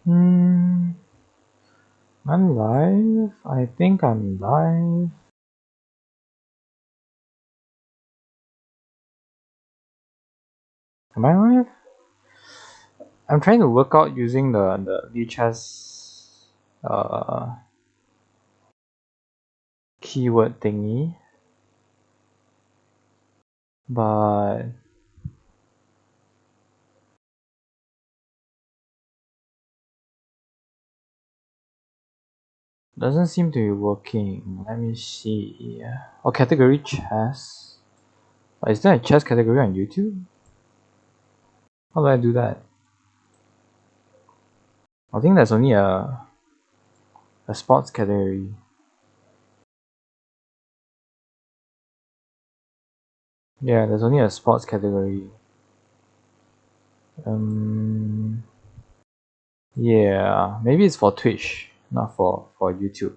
I'm live. I think I'm live. Am I live? I'm trying to work out using the lichess keyword thingy, but doesn't seem to be working. Let me see. Oh, category chess. Is there a chess category on YouTube? How do I do that? I think there's only a sports category. Yeah, there's only a sports category. Yeah, maybe it's for Twitch, not for YouTube.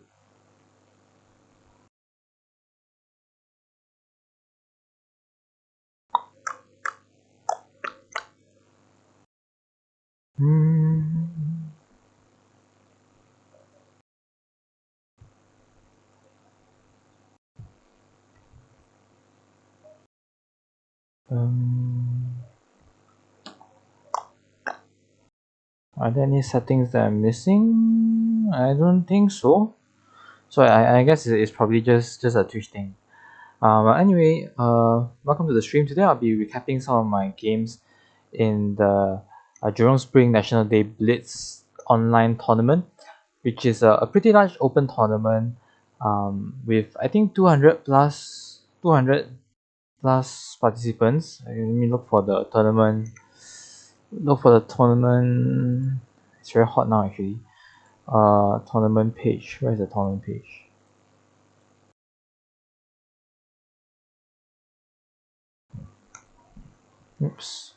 Are there any settings that I'm missing? I don't think so. So I guess it's probably just a Twitch thing. But anyway, welcome to the stream. Today I'll be recapping some of my games in the JSpring National Day Blitz online tournament, which is a pretty large open tournament with I think 200 plus participants. Let me look for the tournament. It's very hot now actually. Tournament page. Where is the tournament page? Oops.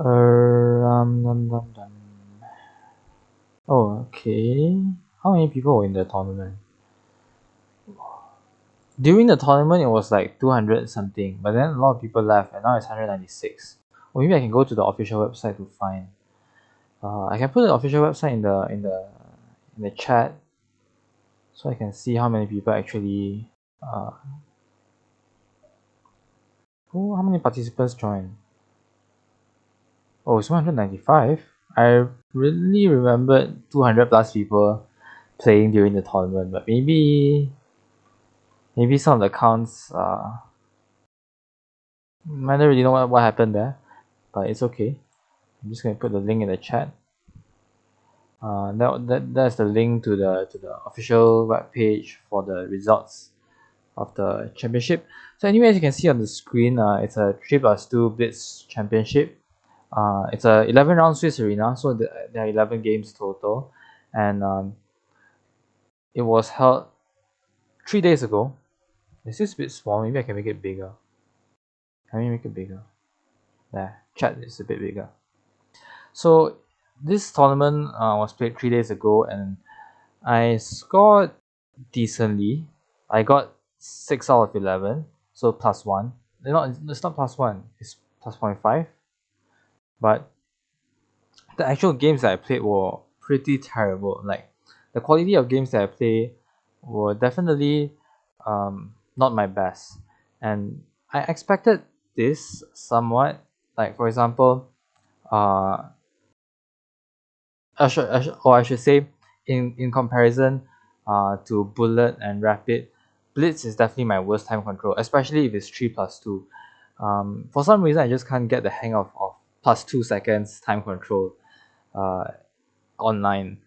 Oh, okay. How many people were in the tournament? During the tournament, it was like 200 something, but then a lot of people left, and now it's 196. Or maybe I can go to the official website to find. I can put the official website in the chat, so I can see how many people actually. Oh, how many participants joined? Oh, it's 195. I really remembered 200 plus people playing during the tournament, but maybe some of the accounts I don't really know what happened there, but it's okay. I'm just gonna put the link in the chat. That's the link to the official web page for the results of the championship. So anyway, as you can see on the screen, it's a 3+2 Blitz championship. It's a 11 round Swiss arena, so there are 11 games total, and it was held 3 days ago. Is this a bit small? Maybe I can make it bigger. Can we make it bigger? There, chat is a bit bigger. So this tournament was played 3 days ago, and I scored decently. I got 6 out of 11, so +1. It's not +1, it's +0.5. But the actual games that I played were pretty terrible. Like the quality of games that I play were definitely not my best, and I expected this somewhat. Like for example, I should say, in comparison to Bullet and Rapid, Blitz is definitely my worst time control, especially if it's 3+2. For some reason, I just can't get the hang of +2 seconds time control online.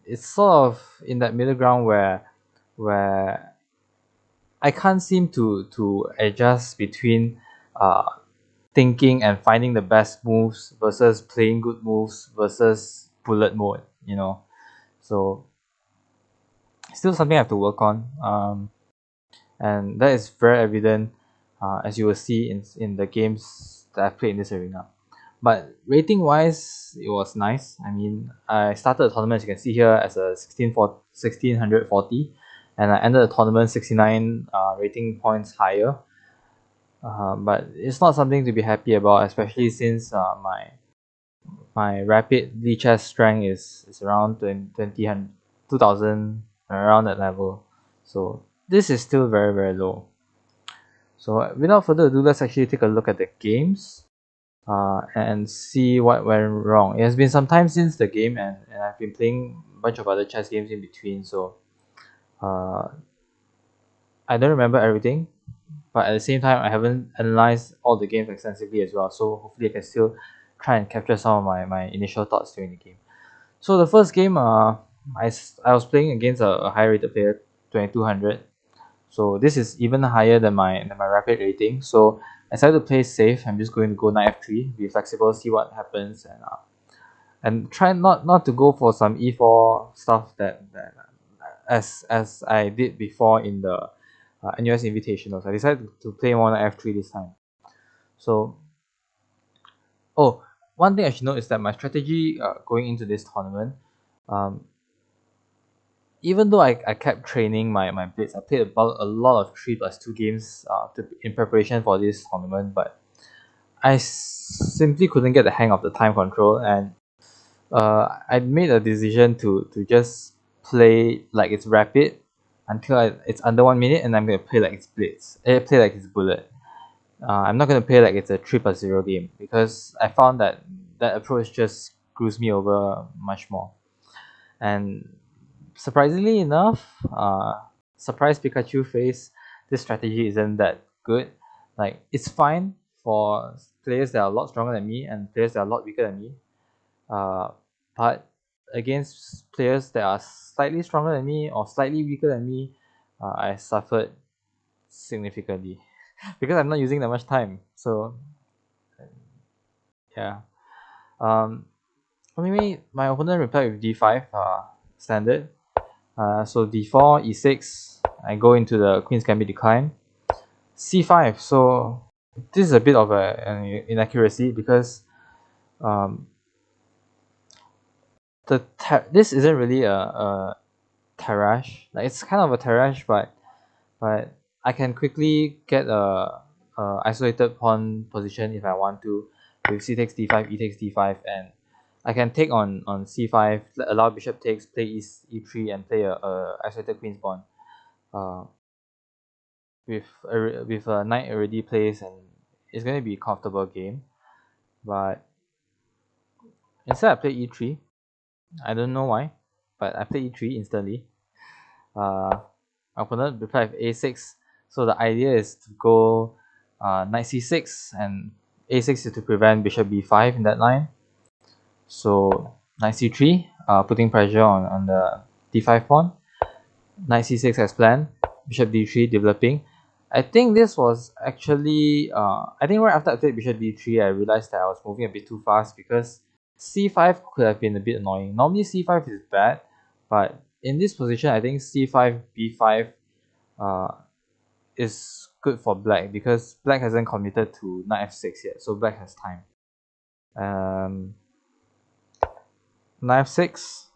It's sort of in that middle ground where I can't seem to adjust between thinking and finding the best moves versus playing good moves versus bullet mode, So still something I have to work on. And that is very evident as you will see in the games that I've played in this arena. But rating wise, it was nice. I mean, I started the tournament, as you can see here, as a 1640, and I ended the tournament 69 rating points higher. But it's not something to be happy about, especially since my rapid chess strength is around 2000 around that level. So this is still very, very low. So without further ado, let's actually take a look at the games and see what went wrong. It has been some time since the game, and I've been playing a bunch of other chess games in between, so uh, I don't remember everything, but at the same time I haven't analyzed all the games extensively as well, so hopefully I can still try and capture some of my initial thoughts during the game. So the first game, I was playing against a high rated player, 2200. So this is even higher than my rapid rating. So I decided to play safe. I'm just going to go knight f3, be flexible, see what happens, and try not to go for some e4 stuff that as I did before in the NUS Invitationals. I decided to play more knight f3 this time. So oh, one thing I should note is that my strategy going into this tournament, um, even though I kept training my blitz, I played about a lot of 3+2 games in preparation for this tournament, but I simply couldn't get the hang of the time control, and I made a decision to just play like it's rapid until it's under 1 minute, and I'm gonna play like it's blitz. Play like it's bullet. I'm not gonna play like it's a 3+0 game, because I found that that approach just screws me over much more. And surprisingly enough, surprise Pikachu face, this strategy isn't that good. Like, it's fine for players that are a lot stronger than me and players that are a lot weaker than me. But against players that are slightly stronger than me or slightly weaker than me, I suffered significantly because I'm not using that much time. So yeah. Um, anyway, my opponent replied with d5, standard. So d4, e6, I go into the Queen's Gambit decline. c5, so this is a bit of an inaccuracy because this isn't really a Tarrasch. Like, it's kind of a Tarrasch, but I can quickly get a isolated pawn position if I want to, with c takes d5, e takes d5, and I can take on c5, allow bishop takes, play e3, and play a isolated queen's pawn. With a knight already placed, and it's going to be a comfortable game. But instead I play e3. I don't know why, but I play e3 instantly. My opponent replied with a6. So the idea is to go knight c6, and a6 is to prevent bishop b5 in that line. So knight c3, putting pressure on the d5 pawn. Knight c6 as planned. Bishop d3 developing. I think this was actually, I think right after I played bishop d3, I realized that I was moving a bit too fast, because c5 could have been a bit annoying. Normally c5 is bad, but in this position, I think c5, b5 is good for black, because black hasn't committed to knight f6 yet, so black has time. Knight f6,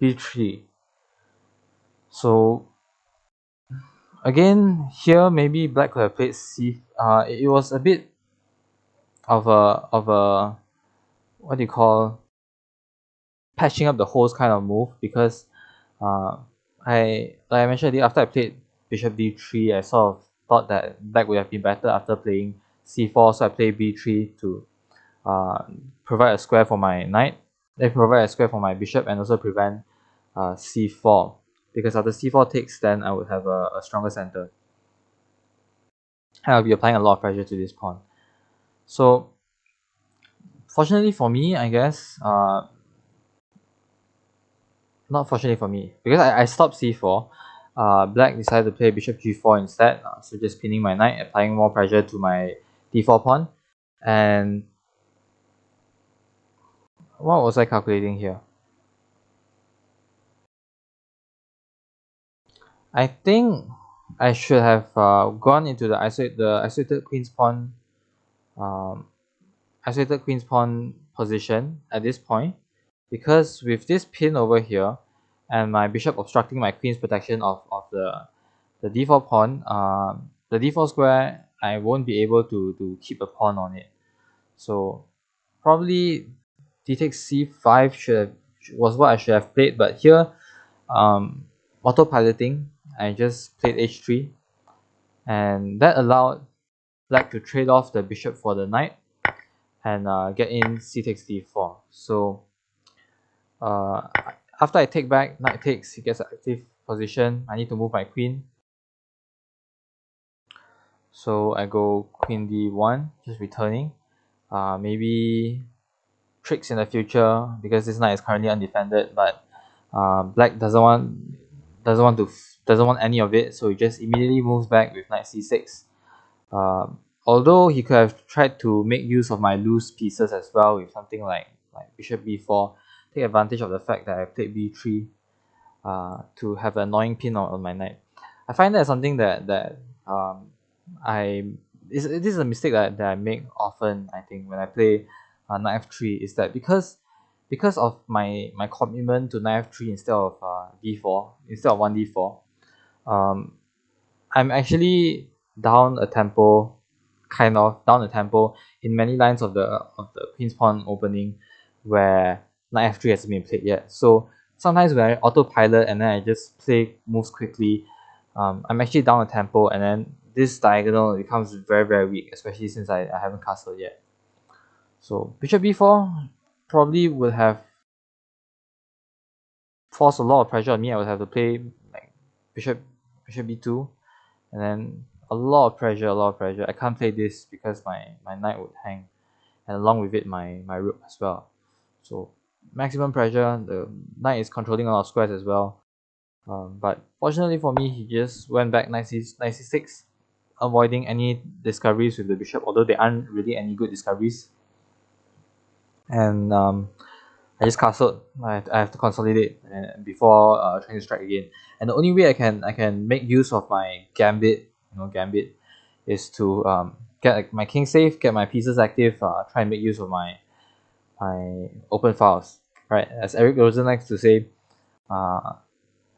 b3. So again, here maybe black could have played c. It was a bit of a what do you call, patching up the holes kind of move, because like I mentioned earlier, after I played bishop d3, I sort of thought that black would have been better after playing c4, so I played b3 to provide a square for my knight, then provide a square for my bishop, and also prevent c4, because after c4 takes, then I would have a stronger center, and I'll be applying a lot of pressure to this pawn. So fortunately for me, I guess, not fortunately for me, because I stopped c4, black decided to play bishop g4 instead, so just pinning my knight, applying more pressure to my d4 pawn. And what was I calculating here? I think I should have gone into the isolated queen's pawn, position at this point, because with this pin over here and my bishop obstructing my queen's protection of the d4 pawn, the d4 square, I won't be able to keep a pawn on it. So probably d takes c5 was what I should have played, but here autopiloting, I just played h3, and that allowed black to trade off the bishop for the knight and get in c takes d4. So after I take back, knight takes, he gets an active position. I need to move my queen. So I go queen d1, just returning. Maybe tricks in the future because this knight is currently undefended, but black doesn't want any of it, so he just immediately moves back with knight c6. Although he could have tried to make use of my loose pieces as well with something like bishop b4, take advantage of the fact that I played b3 to have an annoying pin on my knight. I find that something that this is a mistake that I make often, I think, when I play knight f3, is that because of my commitment to knight f3 instead of d4, instead of 1d4, I'm actually down a tempo in many lines of the queen's pawn opening where knight f3 hasn't been played yet. So sometimes when I autopilot and then I just play moves quickly, I'm actually down a tempo, and then this diagonal becomes very, very weak, especially since I haven't castled yet. So bishop b4 probably would have forced a lot of pressure on me. I would have to play like bishop b2, and then a lot of pressure. I can't play this because my knight would hang, and along with it my rook as well. So maximum pressure. The knight is controlling a lot of squares as well. But fortunately for me, he just went back knight c6, avoiding any discoveries with the bishop, although there aren't really any good discoveries. And I just castled. I have to consolidate before trying to strike again. And the only way I can make use of my gambit, is to get my king safe, get my pieces active, try and make use of my open files. Right, as Eric Rosen likes to say,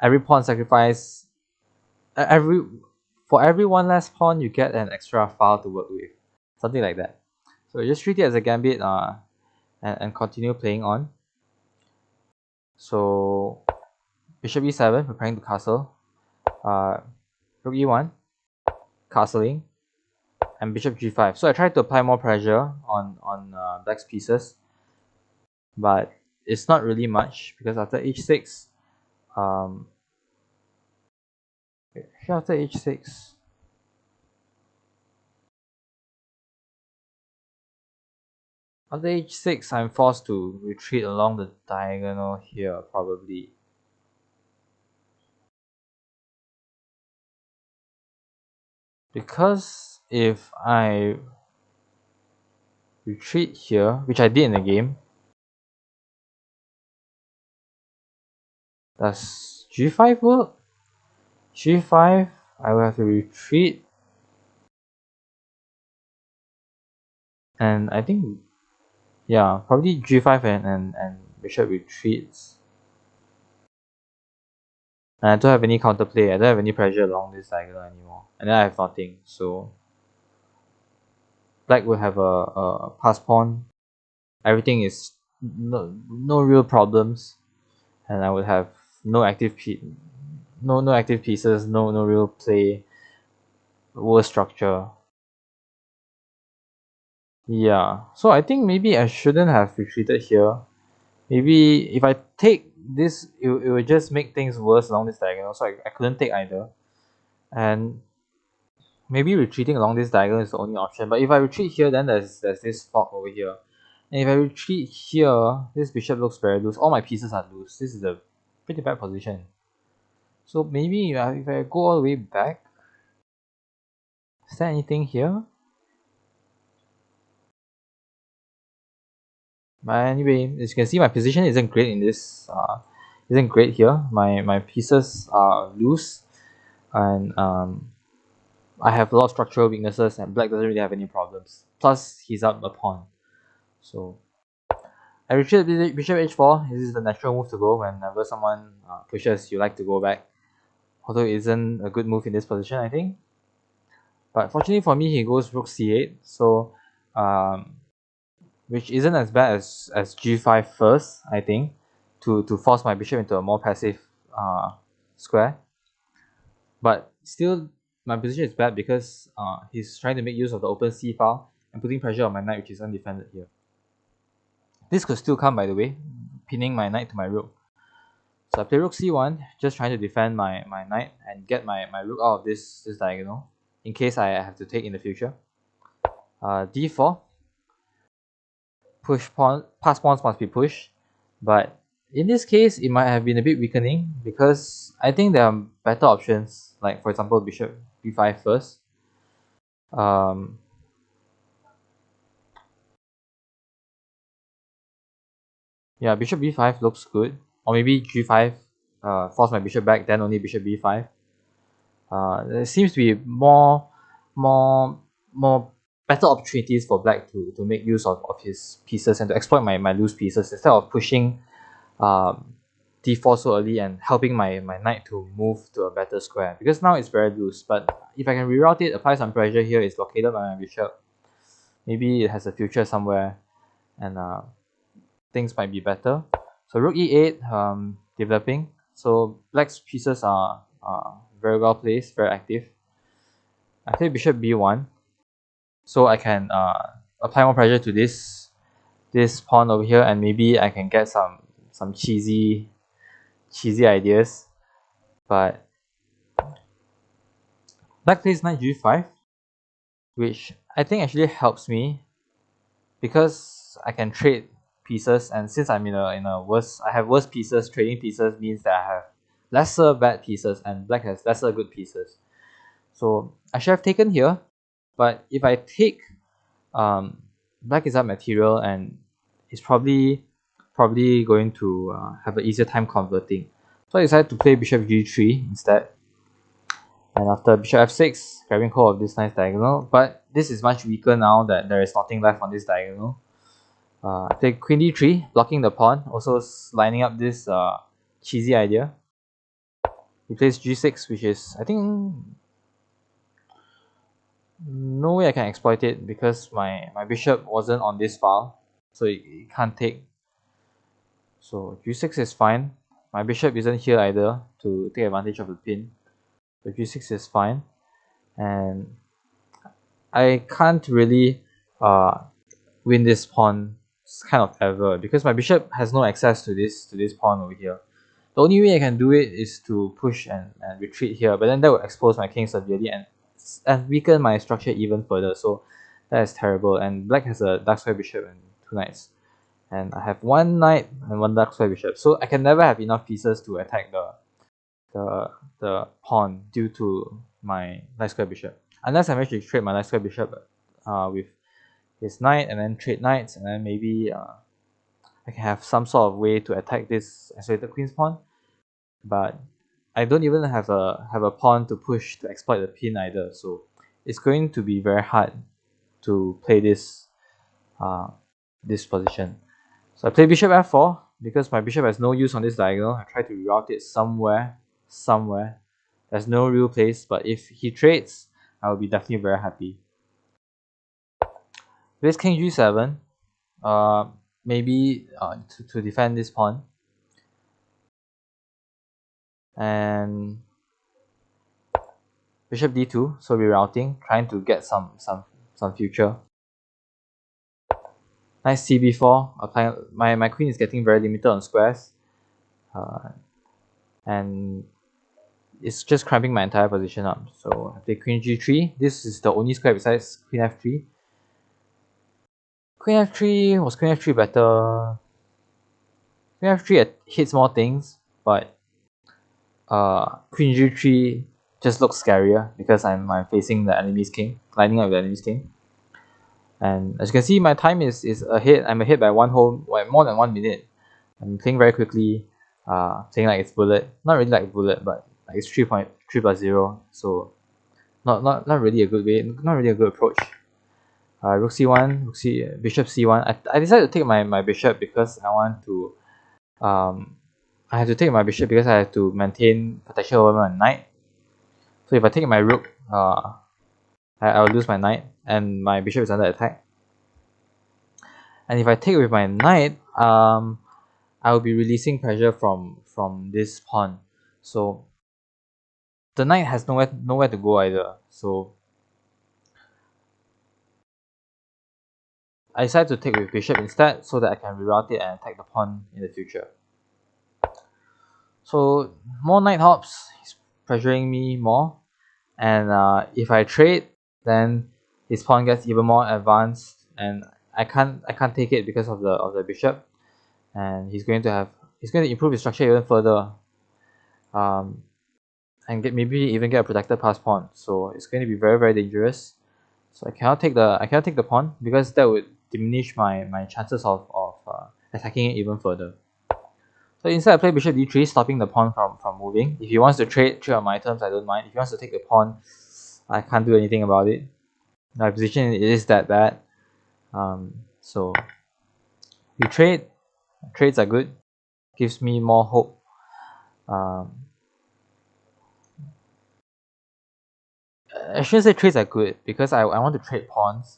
every pawn sacrifice, for every one less pawn, you get an extra file to work with, something like that. So just treat it as a gambit, and continue playing on. So bishop e7, preparing to castle. Rook e1, castling, and bishop g5. So I tried to apply more pressure on black's pieces, but it's not really much because after h6, after h6, I'm forced to retreat along the diagonal here, probably. Because if I retreat here, which I did in the game, does g5 work? g5, I will have to retreat. And I think, yeah, probably g5 and bishop retreats. And I don't have any counterplay, I don't have any pressure along this diagonal anymore. And then I have nothing, so black will have a pass pawn. Everything is no real problems, and I would have no active active pieces, no real play, worse structure. Yeah, so I think maybe I shouldn't have retreated here. Maybe if I take this, it would just make things worse along this diagonal, so I couldn't take either. And maybe retreating along this diagonal is the only option, but if I retreat here, then there's this fork over here. And if I retreat here, this bishop looks very loose. All my pieces are loose. This is a pretty bad position. So maybe if I go all the way back, is there anything here? But anyway, as you can see, my position isn't great in this. Isn't great here. My pieces are loose, and I have a lot of structural weaknesses, and black doesn't really have any problems. Plus, he's up a pawn, so I retreat bishop h4. This is the natural move to go whenever someone pushes. You like to go back, although it isn't a good move in this position, I think. But fortunately for me, he goes rook c8. So which isn't as bad as g5 first, I think, to force my bishop into a more passive square. But still, my position is bad because he's trying to make use of the open c file and putting pressure on my knight, which is undefended here. This could still come, by the way, pinning my knight to my rook. So I play rook c1, just trying to defend my knight and get my rook out of this diagonal in case I have to take in the future. d4, pass pawns must be pushed, but in this case it might have been a bit weakening because I think there are better options, like for example bishop b5 first. Yeah, bishop b5 looks good, or maybe g5, force my bishop back, then only bishop b5. There seems to be more better opportunities for black to make use of his pieces and to exploit my loose pieces instead of pushing d4 so early and helping my knight to move to a better square, because now it's very loose. But if I can reroute it, apply some pressure here, it's located by my bishop, maybe it has a future somewhere, and things might be better. So rook e8, developing. So black's pieces are very well placed, very active. I play bishop b1, so I can apply more pressure to this pawn over here, and maybe I can get some cheesy ideas. But black plays knight g5, which I think actually helps me because I can trade pieces, and since I'm in a worse, I have worse pieces, trading pieces means that I have lesser bad pieces and black has lesser good pieces. So I should have taken here, but if I take, black is up material and it's probably going to have an easier time converting. So I decided to play bishop g3 instead. And after bishop f6, grabbing hold of this nice diagonal, but this is much weaker now that there is nothing left on this diagonal. I play queen d3, blocking the pawn, also lining up this cheesy idea. He plays g6, which is, I think, no way I can exploit it because my bishop wasn't on this file, so it can't take. So g6 is fine. My bishop isn't here either to take advantage of the pin. So g6 is fine, and I can't really win this pawn kind of ever because my bishop has no access to this pawn over here. The only way I can do it is to push and retreat here, but then that will expose my king severely and weaken my structure even further. So that is terrible. And black has a dark square bishop and two knights, and I have one knight and one dark square bishop, so I can never have enough pieces to attack the pawn due to my knight square bishop, unless I manage to trade my knight square bishop with his knight and then trade knights, and then maybe I can have some sort of way to attack this isolated queen's pawn. But I don't even have a pawn to push to exploit the pin either, so it's going to be very hard to play this position. So I play bishop f4 because my bishop has no use on this diagonal. I try to reroute it somewhere. There's no real place, but if he trades, I will be definitely very happy. Plays king g7, maybe to defend this pawn. And bishop d2, so rerouting, trying to get some future. Nice cb4, applying, my queen is getting very limited on squares, and it's just cramping my entire position up. So I play queen g3. This is the only square besides queen f3. Queen f3, was queen f3 better? Queen f3 hits more things, but queen g3 just looks scarier because I'm facing the enemy's king, lining up with the enemy's king. And as you can see, my time is ahead. I'm ahead by more than 1 minute. I'm playing very quickly, playing like it's bullet. Not really like bullet, but like it's 3.3+0. So not really a good way, not really a good approach. Rook c1, bishop c1. I decided to take my bishop because I want to I have to take my bishop because I have to maintain protection over my knight. So if I take my rook, I will lose my knight and my bishop is under attack. And if I take with my knight, I will be releasing pressure from this pawn. So the knight has nowhere to go either. So I decided to take with bishop instead so that I can reroute it and attack the pawn in the future. So more knight hops, he's pressuring me more, and if I trade, then his pawn gets even more advanced, and I can't take it because of the bishop, and he's going to improve his structure even further, and maybe even get a protected pass pawn. So it's going to be very dangerous. So I cannot take the pawn because that would diminish my chances of attacking it even further. So instead I play bishop d3, stopping the pawn from moving. If he wants to trade on my terms, I don't mind. If he wants to take the pawn, I can't do anything about it. My position is that bad. So we trade. Trades are good. Gives me more hope. I shouldn't say trades are good because I want to trade pawns,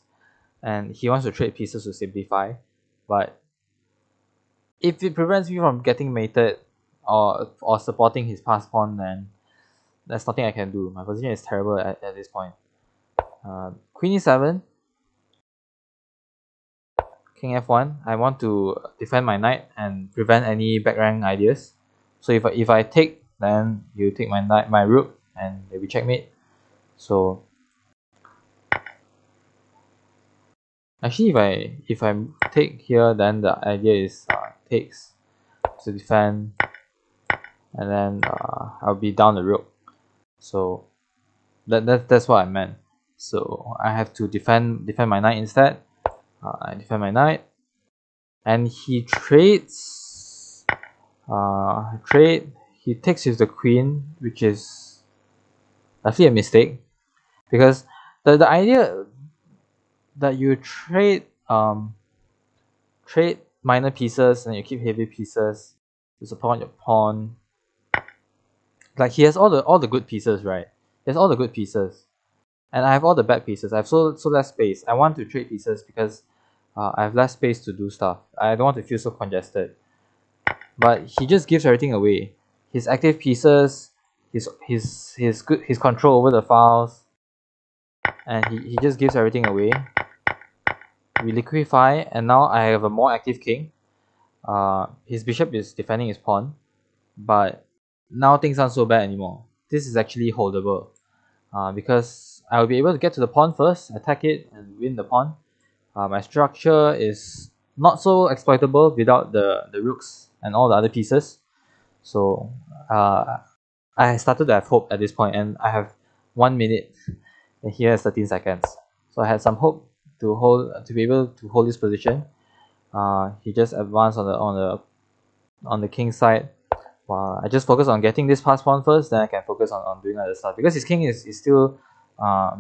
and he wants to trade pieces to simplify. But if it prevents me from getting mated or supporting his pass pawn, then there's nothing I can do. My position is terrible at this point. Queen e7, king f1. I want to defend my knight and prevent any back rank ideas. So if I take, then you take my knight, my rook, and maybe checkmate. So actually, if I take here, then the idea is takes to defend, and then I'll be down the rook. So that's what I meant. So I have to defend my knight instead. I defend my knight, and he trades. He takes with the queen, which is actually a mistake, because the idea that you trade minor pieces and you keep heavy pieces to support your pawn. Like he has all the good pieces, right? He has all the good pieces, and I have all the bad pieces. I have so less space. I want to trade pieces because I have less space to do stuff. I don't want to feel so congested. But he just gives everything away. His active pieces, his control over the files, and he just gives everything away. We liquefy, and now I have a more active king. His bishop is defending his pawn, but now things aren't so bad anymore. This is actually holdable, because I will be able to get to the pawn first, attack it, and win the pawn. My structure is not so exploitable without the rooks and all the other pieces. So I started to have hope at this point, and I have 1 minute, and here is 13 seconds. So I had some hope to be able to hold this position. He just advanced on the king side. I just focus on getting this pass pawn first, then I can focus on doing other stuff, because his king is still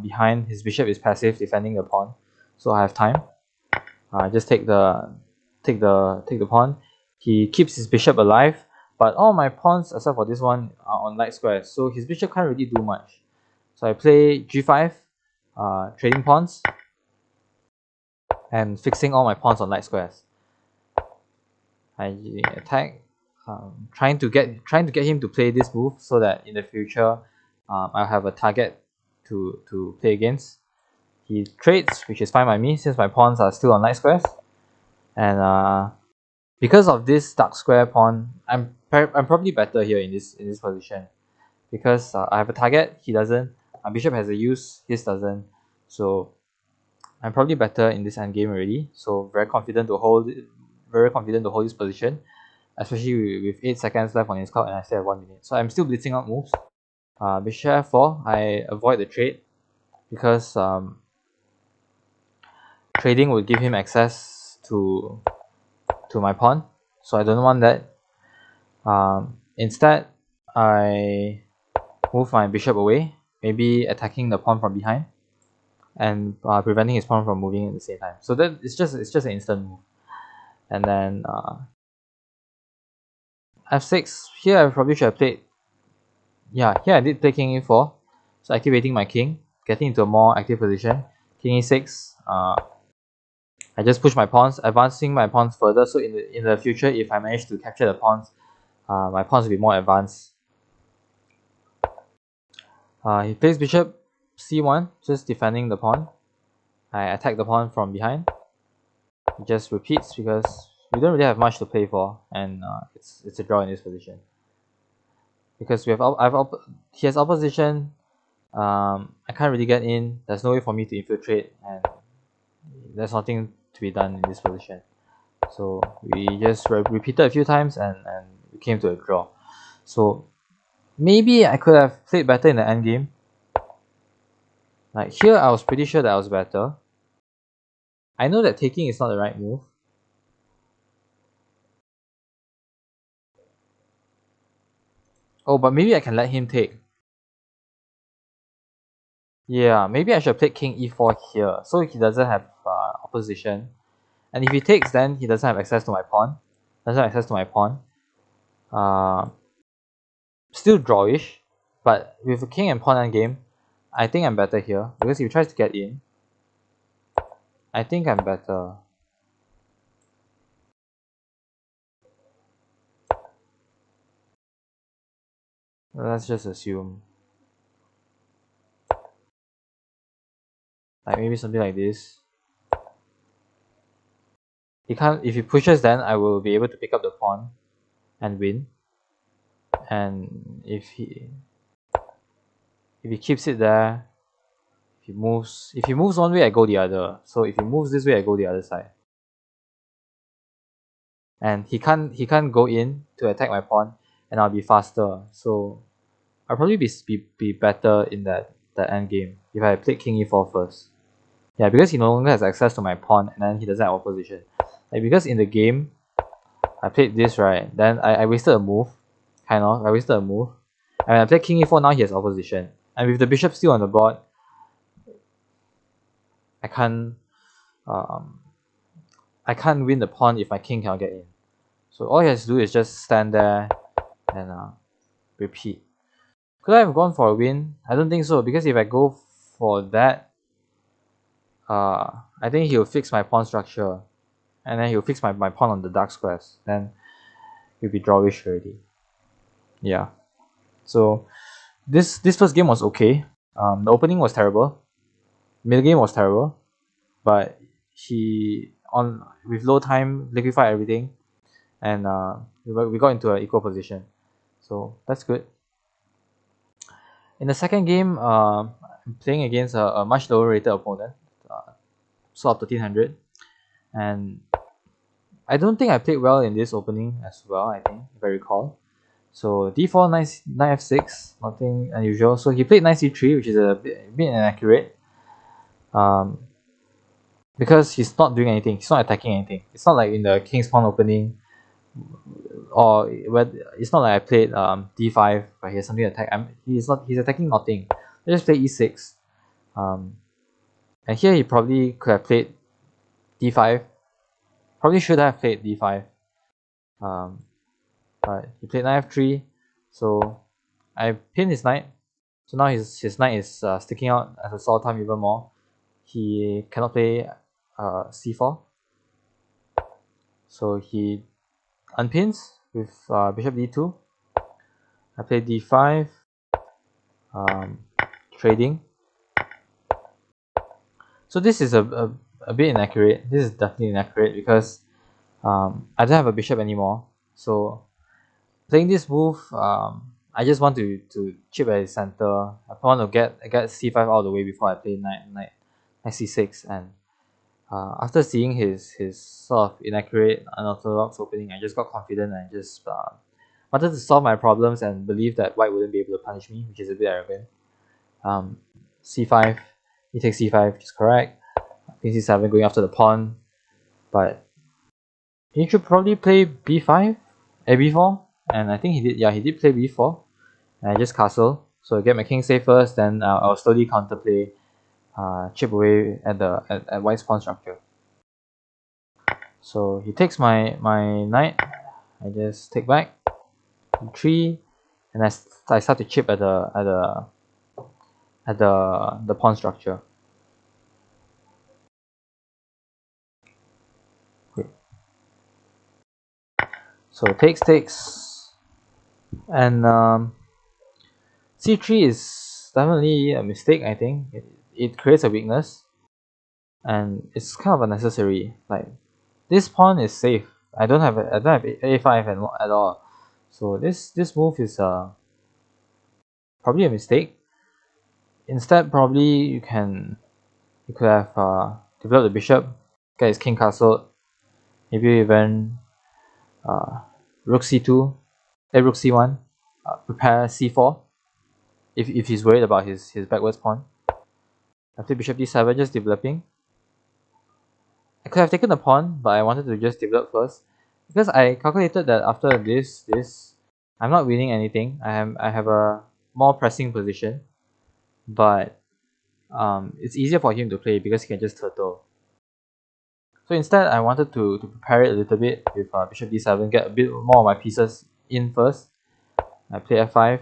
behind. His bishop is passive, defending the pawn, so I have time. Just take the pawn. He keeps his bishop alive, but all my pawns except for this one are on light squares, so his bishop can't really do much. So I play g5, trading pawns and fixing all my pawns on light squares. I attack, trying to get him to play this move so that in the future I'll have a target to play against. He trades, which is fine by me since my pawns are still on light squares, and because of this dark square pawn, I'm probably better here in this position, because I have a target, he doesn't. My bishop has a use, his doesn't. So I'm probably better in this endgame already. So very confident to hold this position, especially with 8 seconds left on his clock and I still have 1 minute. So I'm still blitzing out moves. Bishop f4, I avoid the trade because trading would give him access to my pawn, so I don't want that. Instead, I move my bishop away, maybe attacking the pawn from behind and preventing his pawn from moving at the same time. So that it's just an instant move. And then f6. Here I probably should have played. Yeah, here I did play king e4, so activating my king, getting into a more active position. King e6. I just push my pawns, advancing my pawns further, so in the future, if I manage to capture the pawns, my pawns will be more advanced. He plays bishop c1, just defending the pawn. I attack the pawn from behind. It just repeats because we don't really have much to play for, and it's a draw in this position. Because we have he has opposition. I can't really get in. There's no way for me to infiltrate, and there's nothing to be done in this position. So we just repeated a few times, and we came to a draw. So maybe I could have played better in the end game. Like here, I was pretty sure that I was better. I know that taking is not the right move. Oh, but maybe I can let him take. Yeah, maybe I should play king e4 here, so he doesn't have opposition. And if he takes, then he doesn't have access to my pawn. Doesn't have access to my pawn. Still drawish, but with a king and pawn endgame, I think I'm better here. Because if he tries to get in, I think I'm better. Let's just assume. Like maybe something like this. He can't. If he pushes, then I will be able to pick up the pawn and win. And if he keeps it there, if he moves one way, I go the other. So if he moves this way, I go the other side. And he can't go in to attack my pawn, and I'll be faster. So I'll probably be better in that end game if I played king e4 first. Yeah, because he no longer has access to my pawn, and then he doesn't have opposition. Like because in the game, I played this right, then I wasted a move, kind of. I wasted a move, and when I played king e4, now he has opposition, and with the bishop still on the board, I can't win the pawn if my king cannot get in. So all he has to do is just stand there and repeat. Could I have gone for a win? I don't think so, because if I go for that, I think he'll fix my pawn structure, and then he'll fix my pawn on the dark squares. Then he'll be drawish already. Yeah. So this first game was okay. The opening was terrible. Middle game was terrible, but he with low time liquefied everything, and we got into an equal position. So that's good. In the second game, I'm playing against a much lower rated opponent, SWAP 1300, and I don't think I played well in this opening as well, I think, if I recall. So d4, knight f6, nothing unusual. So he played knight c3, which is a bit inaccurate. Because he's not doing anything, he's not attacking anything. It's not like in the king's pawn opening, or it's not like I played d5 where he has something to attack. He's attacking nothing. I just play e6. And here he probably could have played d5. Probably should have played d5. But he played knight f3, so I pinned his knight. So now his knight is sticking out as a sore thumb even more. He cannot play c4. So he unpins with bishop d2. I play d5, trading. So this is a bit inaccurate. This is definitely inaccurate because I don't have a bishop anymore. So playing this move, I just want to chip at his center. I want to get c5 out of the way before I play knight c6. And after seeing his sort of inaccurate, unorthodox opening, I just got confident and just wanted to solve my problems and believe that white wouldn't be able to punish me, which is a bit arrogant. c5, he takes c5, which is correct. King c7 going after the pawn, but he should probably play b5, b4, and I think he did. Yeah, he did play b4, and I just castle. So I get my king safe first, then I'll slowly counterplay, chip away at white's pawn structure. So he takes my knight. I just take back e3, and I start to chip at the pawn structure. So takes, and c3 is definitely a mistake. I think it creates a weakness, and it's kind of unnecessary. Like, this pawn is safe. I don't have a5 at all. So this move is probably a mistake. Instead, probably you could have developed the bishop, get his king castle, maybe even uh, rook c2, rook c1, prepare c4 if he's worried about his backwards pawn. After bishop d7, just developing. I could have taken the pawn, but I wanted to just develop first because I calculated that after this I'm not winning anything. I have a more pressing position, but it's easier for him to play because he can just turtle. So instead, I wanted to prepare it a little bit with bishop d7, get a bit more of my pieces in first. I play f5.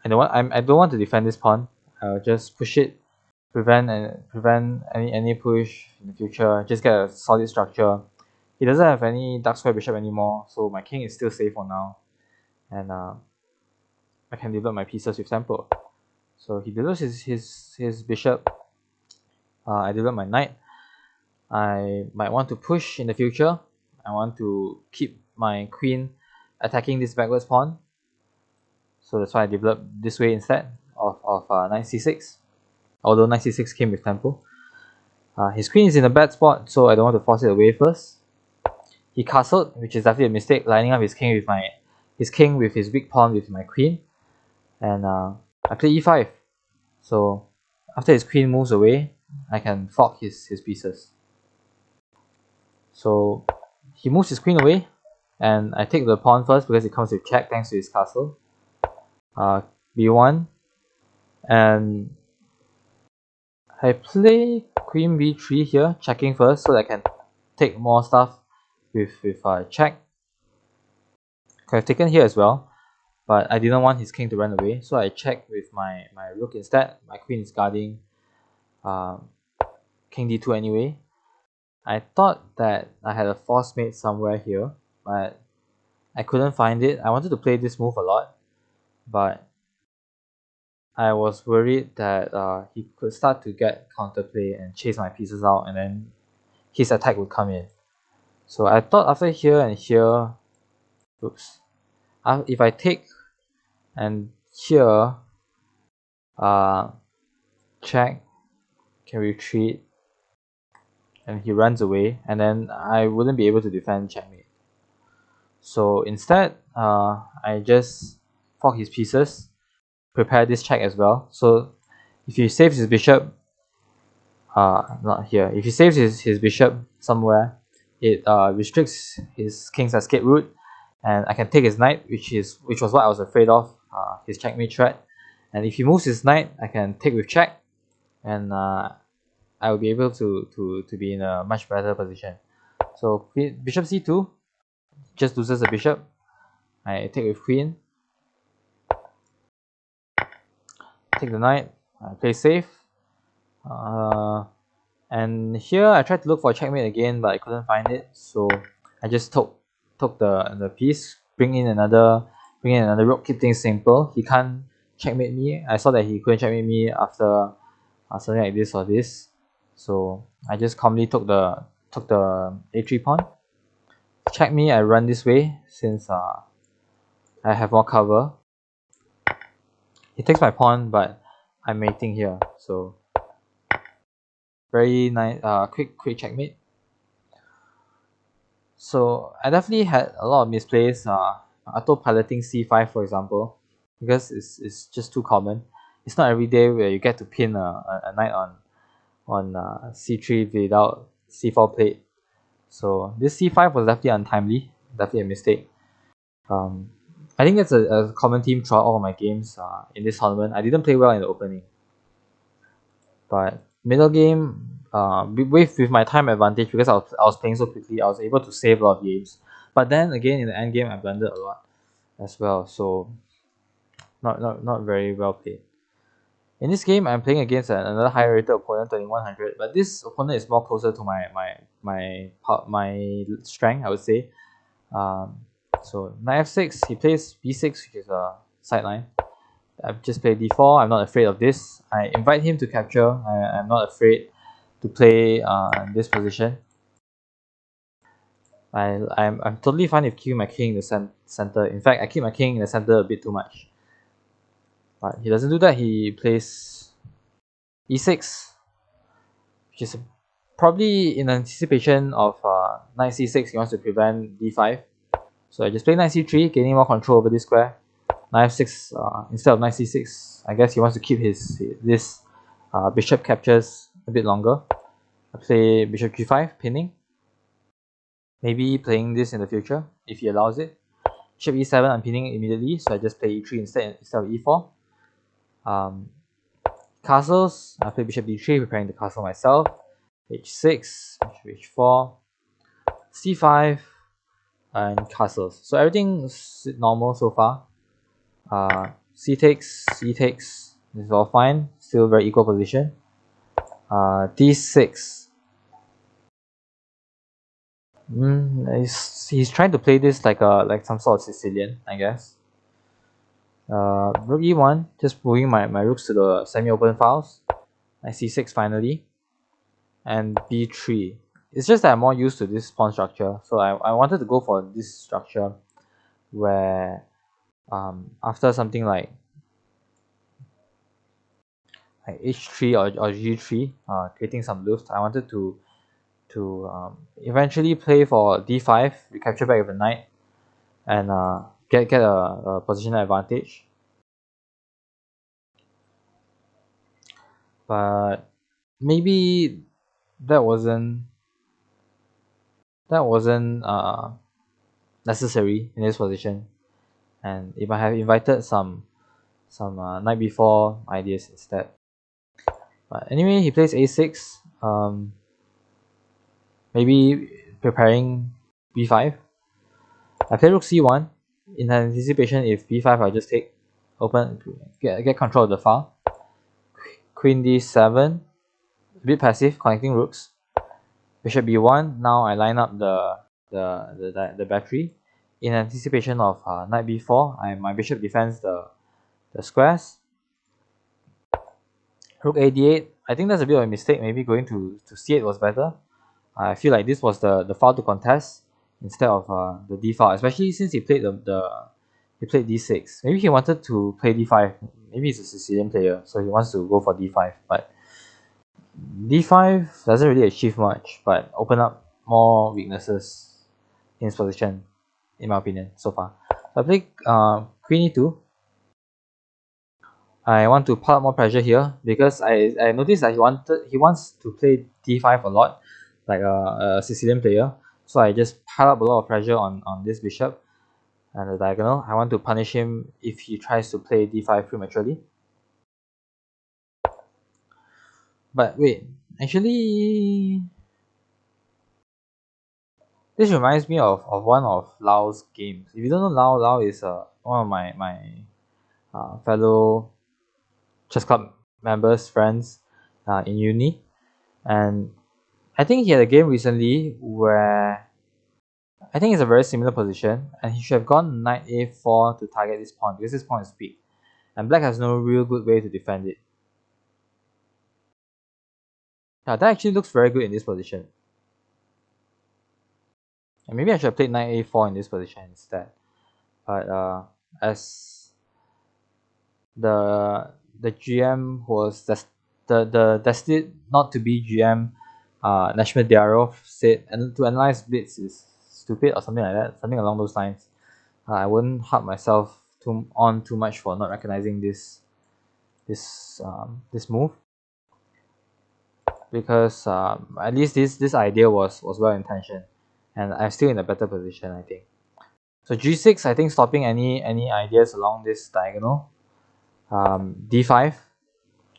I don't want to defend this pawn. I'll just push it, prevent any push in the future. Just get a solid structure. He doesn't have any dark square bishop anymore, so my king is still safe for now, and I can develop my pieces with tempo. So he develops his bishop. I develop my knight. I might want to push in the future. I want to keep my queen attacking this backwards pawn. So that's why I developed this way instead of knight c6. Although knight c6 came with tempo. His queen is in a bad spot, so I don't want to force it away first. He castled, which is definitely a mistake, lining up his king with his weak pawn with my queen. And I play e5. So after his queen moves away, I can fork his pieces. So he moves his queen away, and I take the pawn first because it comes with check thanks to his castle. b1, and I play queen b3 here, checking first so that I can take more stuff with check. Could have taken here as well, but I didn't want his king to run away, so I check with my rook instead. My queen is guarding king d2 anyway. I thought that I had a force mate somewhere here, but I couldn't find it. I wanted to play this move a lot, but I was worried that he could start to get counterplay and chase my pieces out, and then his attack would come in. So I thought after here and here, oops, if I take and here, check, can retreat, and he runs away, and then I wouldn't be able to defend checkmate. So instead, I just fork his pieces, prepare this check as well. So if he saves his bishop, not here. If he saves his bishop somewhere, it restricts his king's escape route, and I can take his knight, which was what I was afraid of, his checkmate threat. And if he moves his knight, I can take with check, and I will be able to be in a much better position. So bishop c2 just loses the bishop. I take with queen, take the knight, I play safe. And here I tried to look for a checkmate again, but I couldn't find it, so I just took the piece, bring in another rook, keep things simple. He can't checkmate me. I saw that he couldn't checkmate me after something like this or this, so I just calmly took the a3 pawn. Check me, I run this way since I have more cover. He takes my pawn, but I'm mating here, so very nice, quick checkmate. So I definitely had a lot of misplays, autopiloting c5 for example, because it's just too common. It's not every day where you get to pin a knight on c3 without c4 plate. So this c5 was definitely untimely, definitely a mistake. I think it's a common theme throughout all of my games in this tournament. I didn't play well in the opening, but middle game, with my time advantage, because I was playing so quickly, I was able to save a lot of games. But then again, in the end game, I blundered a lot as well, so not very well played. In this game, I'm playing against another higher rated opponent, 2100, but this opponent is more closer to my strength, I would say. So knight f6, he plays b6, which is a sideline. I've just played d4. I'm not afraid of this. I invite him to capture. I'm not afraid to play in this position. I'm totally fine with keeping my king in the center. In fact, I keep my king in the center a bit too much. But he doesn't do that. He plays e6, which is probably in anticipation of knight c6. He wants to prevent d5. So I just play knight c3, gaining more control over this square. Knight f6 instead of knight c6. I guess he wants to keep this bishop captures a bit longer. I play bishop g5, pinning. Maybe playing this in the future if he allows it. Bishop e7, I'm pinning immediately, so I just play e3 instead of e4. Castles, I play bishop d3, preparing the castle myself. h6, bishop h4, c5, and castles. So everything's normal so far. C takes, e takes, this is all fine, still very equal position. d6. He's trying to play this like some sort of Sicilian, I guess. Rook e1, just moving my rooks to the semi-open files. Knight c6 finally. And b3. It's just that I'm more used to this pawn structure, so I wanted to go for this structure where after something like h3 or g3, creating some luft, I wanted to eventually play for d5, recapture back with a knight, and get a positional advantage. But maybe that wasn't necessary in this position, and if I have invited some knight before ideas instead. But anyway, he plays a6, maybe preparing b5. I play rook c1 in anticipation. If b5, I'll just take open, get control of the file. Queen d7, a bit passive, connecting rooks. Bishop b1. Now I line up the battery in anticipation of knight b4. My bishop defends the squares. Rook a d8. I think that's a bit of a mistake. Maybe going to c8 was better. I feel like this was the file to contest instead of the d file, especially since he played he played d6. Maybe he wanted to play d5. Maybe he's a Sicilian player, so he wants to go for d5. But d5 doesn't really achieve much, but open up more weaknesses in his position, in my opinion, so far. So I play queen e2. I want to pile up more pressure here because I noticed that he wants to play d5 a lot, like a Sicilian player. So I just pile up a lot of pressure on this bishop and the diagonal. I want to punish him if he tries to play d5 prematurely. But wait, actually, this reminds me of one of Lau's games. If you don't know Lau is one of my fellow chess club members, friends in uni, and I think he had a game recently where I think it's a very similar position, and he should have gone knight a4 to target this pawn because this pawn is weak, and black has no real good way to defend it. Yeah, that actually looks very good in this position. And maybe I should have played knight a4 in this position instead. But as the GM was the destined not to be GM, Nashmir Diarov said, and to analyze Blitz is stupid or something like that, something along those lines. I wouldn't harp myself too much for not recognizing this move, because at least this idea was well intentioned, and I'm still in a better position, I think. So g6, I think stopping any ideas along this diagonal. d5,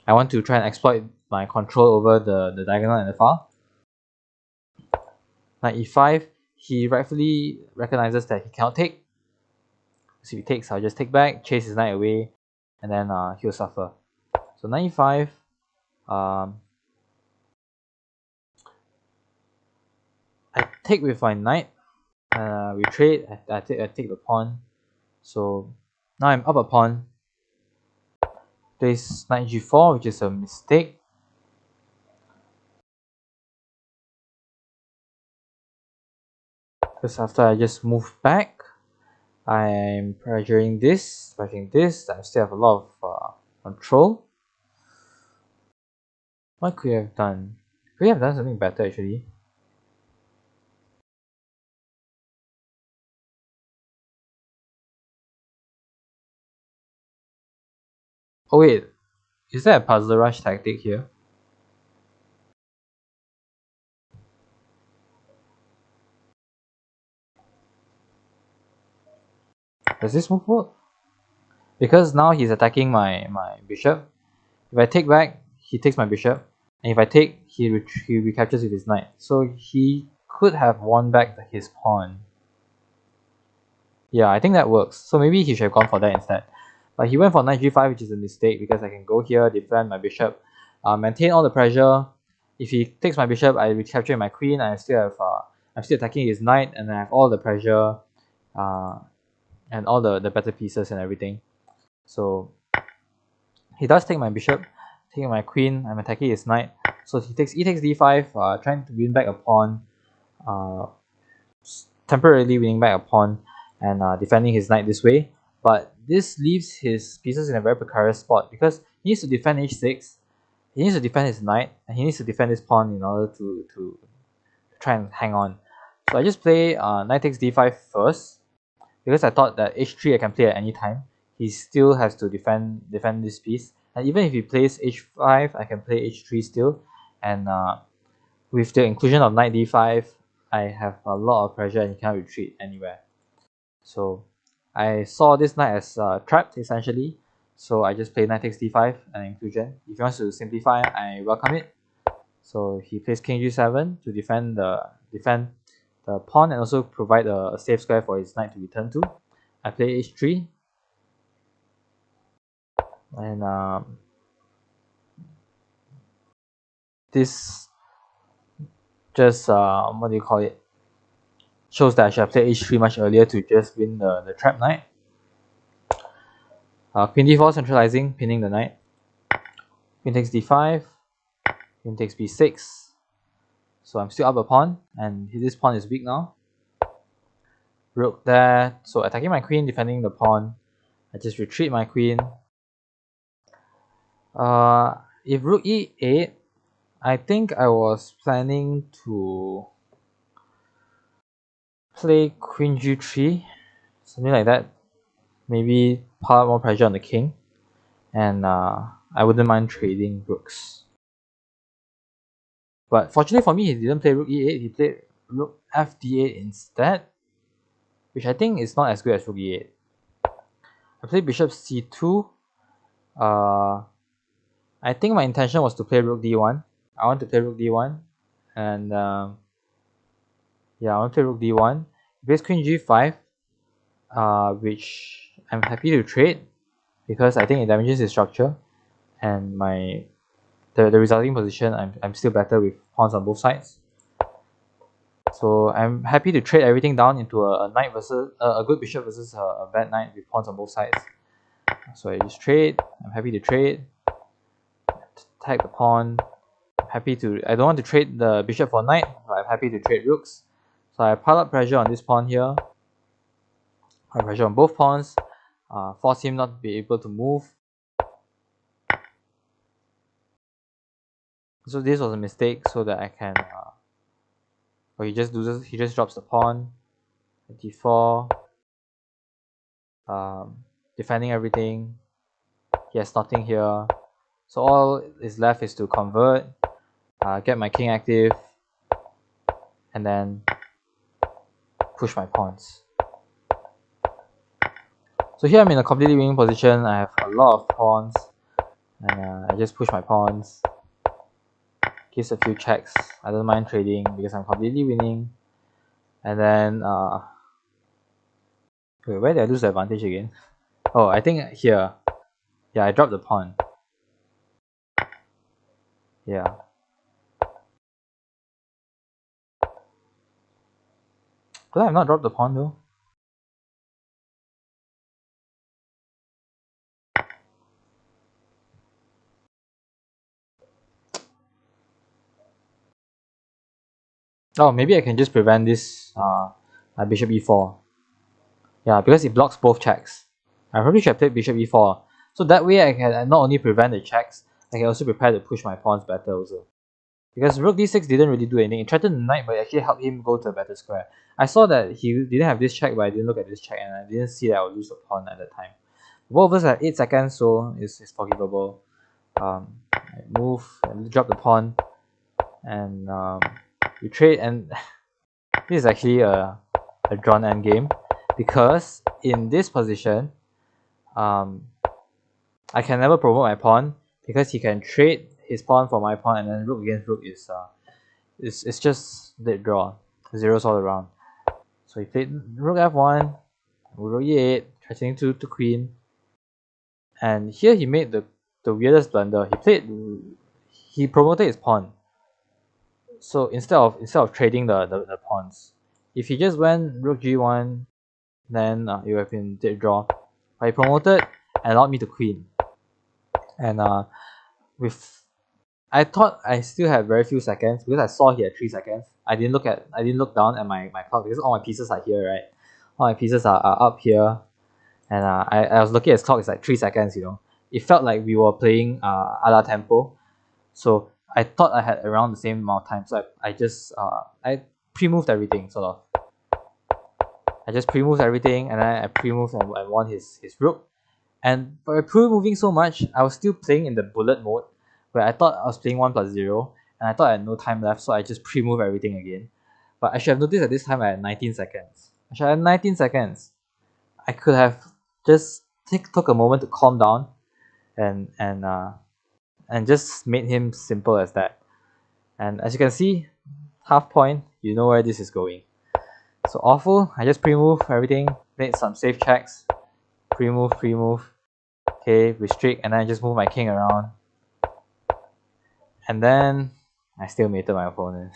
I want to try and exploit my control over the diagonal and the file. Knight e5, he rightfully recognizes that he cannot take. So if he takes, I'll just take back, chase his knight away, and then he'll suffer. So knight e5, I take with my knight. We trade. I take the pawn. So now I'm up a pawn. Plays knight g4, which is a mistake. Because after I just move back, I'm pressuring this, I still have a lot of control. What could I have done? Could I have done something better actually? Oh wait, is there a puzzle rush tactic here? Does this move work? Because now he's attacking my bishop. If I take back, he takes my bishop. And if I take, he recaptures with his knight. So he could have won back his pawn. Yeah, I think that works. So maybe he should have gone for that instead. But he went for knight g5, which is a mistake because I can go here, defend my bishop, maintain all the pressure. If he takes my bishop, I recapture my queen. I'm still attacking his knight, and I have all the pressure, and all the better pieces and everything. So he does take my bishop, taking my queen. I'm attacking his knight. So he takes d5, trying to win back a pawn, uh, temporarily winning back a pawn, and defending his knight this way. But this leaves his pieces in a very precarious spot because he needs to defend h6, he needs to defend his knight, and he needs to defend his pawn in order to try and hang on. So I just play knight takes d5 first because I thought that h3 I can play at any time. He still has to defend this piece, and even if he plays h5, I can play h3 still. And with the inclusion of knight d5, I have a lot of pressure and he cannot retreat anywhere. So I saw this knight as trapped essentially. So I just play knight takes d5 an inclusion. If he wants to simplify, I welcome it. So he plays king g7 to defend the pawn and also provide a safe square for his knight to return to. I play h3, and this just what do you call it? Shows that I should have played h3 much earlier to just win the trap knight. Queen d4 centralizing, pinning the knight. Queen takes d5, queen takes b6. So I'm still up a pawn, and this pawn is weak now. Rook there, so attacking my queen, defending the pawn. I just retreat my queen. If rook e8, I think I was planning to play queen g3, something like that. Maybe pile up more pressure on the king, and I wouldn't mind trading rooks. But fortunately for me, he didn't play rook e8, he played rook fd8 instead, which I think is not as good as rook e8. I played bishop c2. I think my intention was to play rook d1. I want to play rook d1, and yeah, I want to play rook d1. He plays queen g5, which I'm happy to trade because I think it damages his structure, and the resulting position I'm still better with pawns on both sides. So I'm happy to trade everything down into a knight versus a good bishop versus a bad knight with pawns on both sides. So I just trade. I'm happy to trade. Tag the pawn. Happy to. I don't want to trade the bishop for knight, but I'm happy to trade rooks. So I pile up pressure on this pawn here. Pile pressure on both pawns. Force him not to be able to move. So this was a mistake, so that I can. He just loses. He just drops the pawn. d4. Defending everything. He has nothing here. So all is left is to convert, get my king active, and then push my pawns. So here I'm in a completely winning position. I have a lot of pawns, and I just push my pawns. Gives a few checks. I don't mind trading because I'm completely winning. And then, wait, where did I lose the advantage again? Oh, I think here. Yeah, I dropped the pawn. Yeah. Could I have not dropped the pawn though? Oh, maybe I can just prevent this bishop e4. Yeah, because it blocks both checks. I probably should have played bishop e4. So that way I can not only prevent the checks, I can also prepare to push my pawns better also. Because rook d6 didn't really do anything. It threatened the knight, but it actually helped him go to a better square. I saw that he didn't have this check, but I didn't look at this check, and I didn't see that I would lose a pawn at the time. Both of us have 8 seconds, so it's forgivable. I move and drop the pawn, and we trade, and this is actually a drawn endgame, because in this position, I can never promote my pawn because he can trade his pawn for my pawn, and then rook against rook is it's just dead draw, zeros all around. So he played rook f1, rook e8, threatening to queen, and here he made the weirdest blunder. He promoted his pawn. So instead of trading the pawns, if he just went rook g1, then it would have been dead draw. But he promoted and allowed me to queen. And I thought I still had very few seconds because I saw he had 3 seconds. I didn't look down at my clock because all my pieces are here, right? All my pieces are up here, and I was looking at his clock. It's like 3 seconds, you know. It felt like we were playing a la tempo, so I thought I had around the same amount of time. So I just I pre-moved everything sort of. I just pre-moved everything, and then I pre-moved and won his rook. And by pre-moving so much, I was still playing in the bullet mode, where I thought I was playing 1+0, and I thought I had no time left, so I just pre-moved everything again. But I should have noticed at this time I had 19 seconds. I should have 19 seconds. I could have just took a moment to calm down, and just made him simple as that. And as you can see, half point, you know where this is going. So awful. I just pre-move everything, made some safe checks, pre-move, okay, restrict, and then I just move my king around, and then I still mated my opponent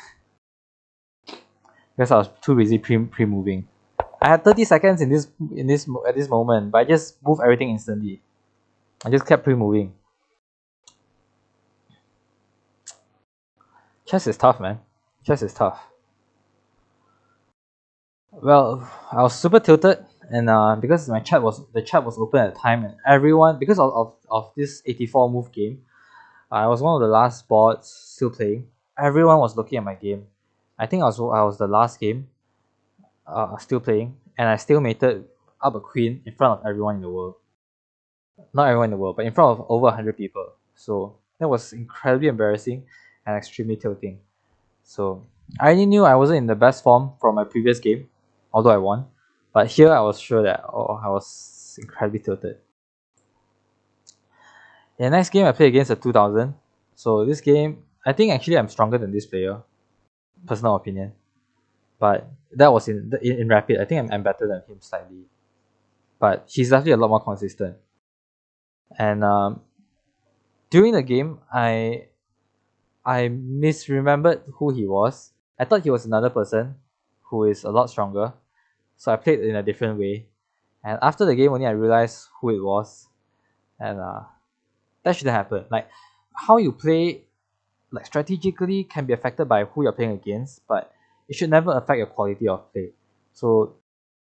because I was too busy pre-moving. I had 30 seconds at this moment, but I just moved everything instantly. I just kept pre-moving. Chess is tough, man. Chess is tough. Well, I was super tilted, and because the chat was open at the time, and everyone, because of this 84 move game, I was one of the last bots still playing. Everyone was looking at my game. I think I was the last game still playing, and I still mated up a queen in front of everyone in the world. Not everyone in the world, but in front of over 100 people. So that was incredibly embarrassing and extremely tilting. So I already knew I wasn't in the best form from my previous game, although I won. But here I was sure that I was incredibly tilted. In the next game I played against a 2000. So this game, I think actually I'm stronger than this player. Personal opinion. But that was in rapid. I think I'm better than him slightly. But he's definitely a lot more consistent. And during the game, I misremembered who he was. I thought he was another person who is a lot stronger. So I played in a different way. And after the game only I realized who it was. And that shouldn't happen. Like how you play like strategically can be affected by who you're playing against, but it should never affect your quality of play. So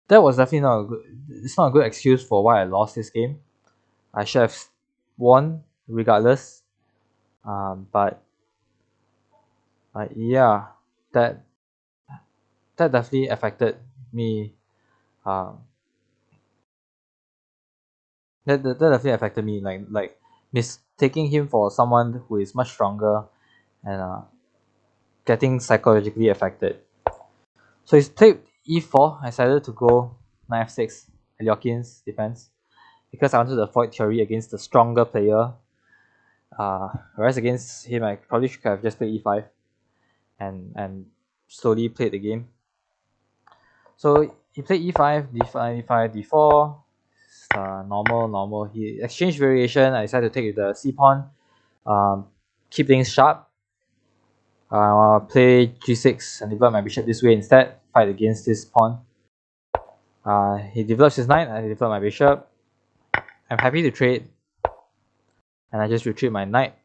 that was definitely not a good excuse for why I lost this game. I should have won regardless. But yeah, that definitely affected me. That definitely affected me. Like mistaking him for someone who is much stronger, and getting psychologically affected. So he's played e4. I decided to go knight f6, Aliokin's defense, because I wanted to avoid theory against the stronger player. Whereas against him, I probably should have just played e5 and slowly played the game. So he played e5, d5, d5, d4. Normal. He exchanged variation. I decided to take the c pawn, keep things sharp. Play g6 and divert my bishop this way instead. fight against this pawn. He develops his knight, I develop my bishop. I'm happy to trade, and I just retreat my knight.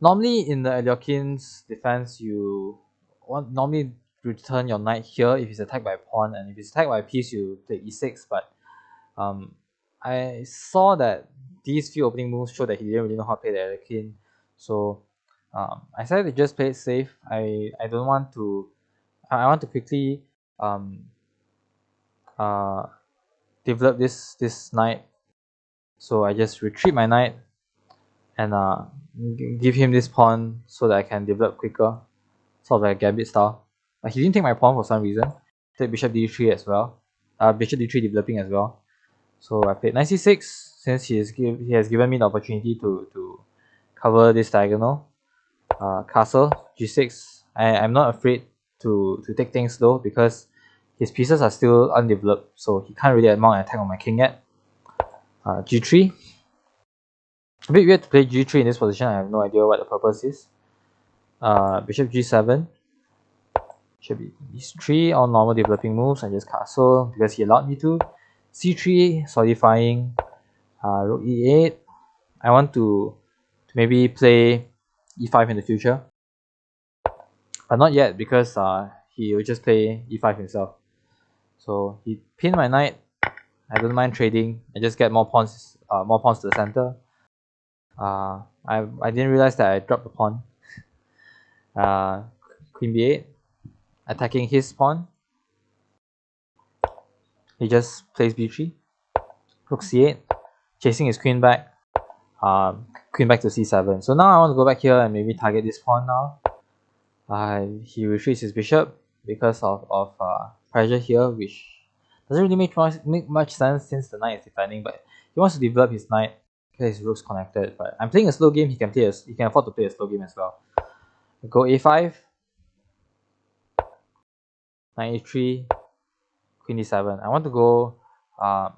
Normally in the Aliokin's defense, you want normally return your knight here if he's attacked by a pawn, and if he's attacked by a piece, you play e6. But I saw that these few opening moves show that he didn't really know how to play the Aliokin, so I decided to just play it safe. I don't want to. I want to quickly develop this knight, so I just retreat my knight and give him this pawn so that I can develop quicker, sort of like a gambit style. He didn't take my pawn for some reason. Take bishop d3 as well. Bishop d3 developing as well. So I played knight c6 since he has given me the opportunity to cover this diagonal. Castle g6. I'm not afraid to take things slow because his pieces are still undeveloped, so he can't really mount an attack on my king yet. G3. A bit weird to play g3 in this position. I have no idea what the purpose is. Bishop g7. Bishop e3, all normal developing moves. I just castle because he allowed me to. c3, solidifying. Rook e8. I want to maybe play e5 in the future, but not yet because he will just play e5 himself. So he pinned my knight. I don't mind trading. I just get more pawns to the center. I didn't realize that I dropped the pawn. Queen b8, attacking his pawn. He just plays b3. Rook c8, chasing his queen back. Queen back to c7. So now I want to go back here and maybe target this pawn now. He retreats his bishop because of pressure here, which doesn't really make much sense since the knight is defending, but he wants to develop his knight because his rook's connected. But I'm playing a slow game, he can afford to play a slow game as well. Go a5, knight a3, queen d7. I want to go pawn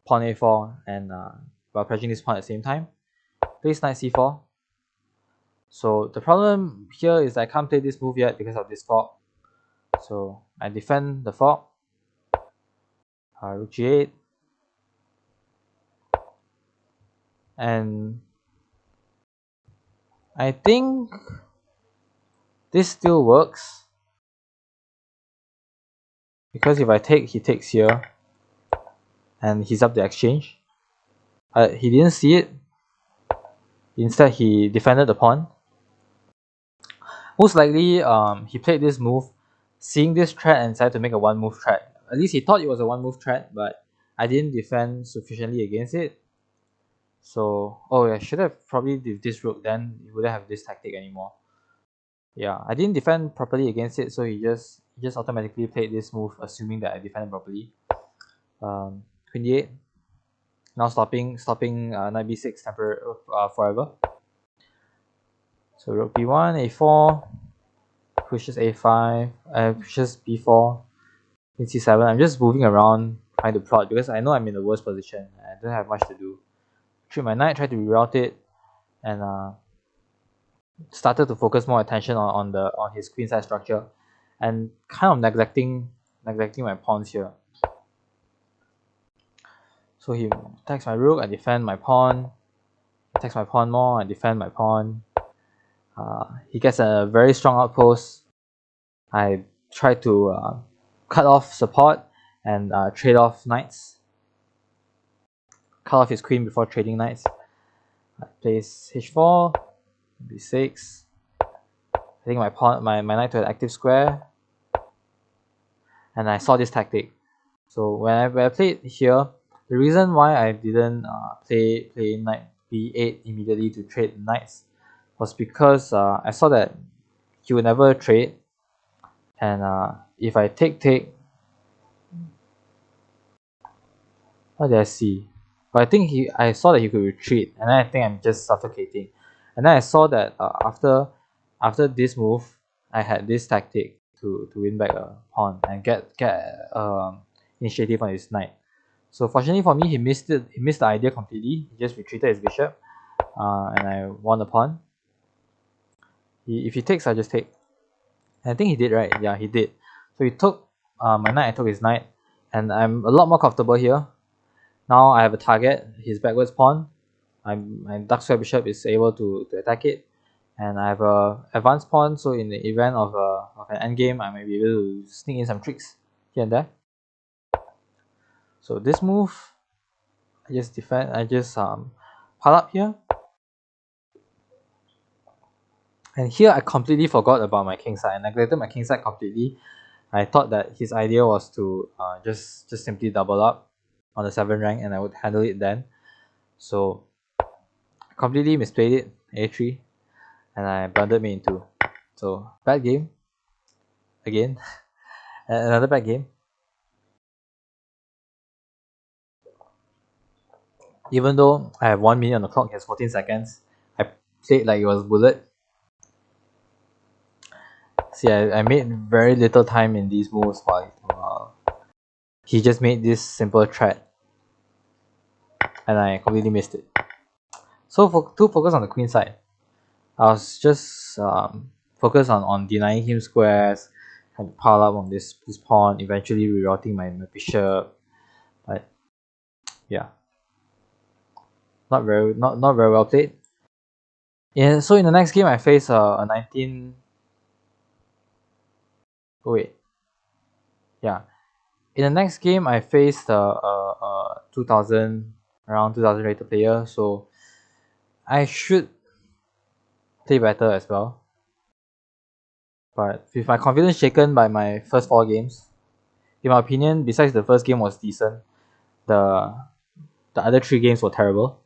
a4 and while pressuring this pawn at the same time. Plays knight c4. So the problem here is I can't play this move yet because of this fork. So I defend the fork. Rook g8. And I think this still works, because if I take, he takes here and he's up the exchange. He didn't see it. Instead he defended the pawn. Most likely he played this move seeing this threat and decided to make a one move threat. At least he thought it was a one move threat, but I didn't defend sufficiently against it. So, I should have probably did this rook, then he wouldn't have this tactic anymore. Yeah, I didn't defend properly against it, so he just automatically played this move assuming that I defended properly. Queen d8. Now stopping knight b6 forever. So rook b1, a4, pushes a5, pushes b4, queen c7. I'm just moving around trying to plot because I know I'm in the worst position. I don't have much to do. Treat my knight, try to reroute it, and started to focus more attention on his queenside structure, and kind of neglecting my pawns here. So he attacks my rook, I defend my pawn. Attacks my pawn more, I defend my pawn. He gets a very strong outpost. I try to cut off support and trade off knights. Cut off his queen before trading knights. I place h4, b6. I think my knight to an active square, and I saw this tactic. So when I played here, the reason why I didn't play knight b8 immediately to trade knights was because I saw that he would never trade, and if I take, what did I see? But I think I saw that he could retreat, and then I think I'm just suffocating. And then I saw that after this move, I had this tactic to win back a pawn and get initiative on his knight. So fortunately for me, he missed the idea completely. He just retreated his bishop, and I won the pawn. If he takes, I just take. I think he did, right? Yeah, he did. So he took my knight, I took his knight, and I'm a lot more comfortable here. Now I have a target, his backwards pawn. My dark square bishop is able to attack it, and I have a advanced pawn, so in the event of an endgame, I might be able to sneak in some tricks here and there. So this move, I just pile up here. And here I completely forgot about my kingside. I neglected my kingside completely. I thought that his idea was to just simply double up on the 7th rank and I would handle it then. So I completely misplayed it, a3, and I blundered me into. So bad game. Again. Another bad game. Even though I have 1 minute on the clock, he has 14 seconds. I played like it was bullet. See, I made very little time in these moves while he just made this simple threat. And I completely missed it. So to focus on the queen side, I was just focused on denying him squares, had to pile up on this pawn, eventually rerouting my bishop. But yeah, not very well played. So in the next game I face a 19. Oh wait, yeah. In the next game I faced a 2000 around 2000 rated player, so I should play better as well. But with my confidence shaken by my first 4 games, in my opinion, besides the first game was decent, the other 3 games were terrible.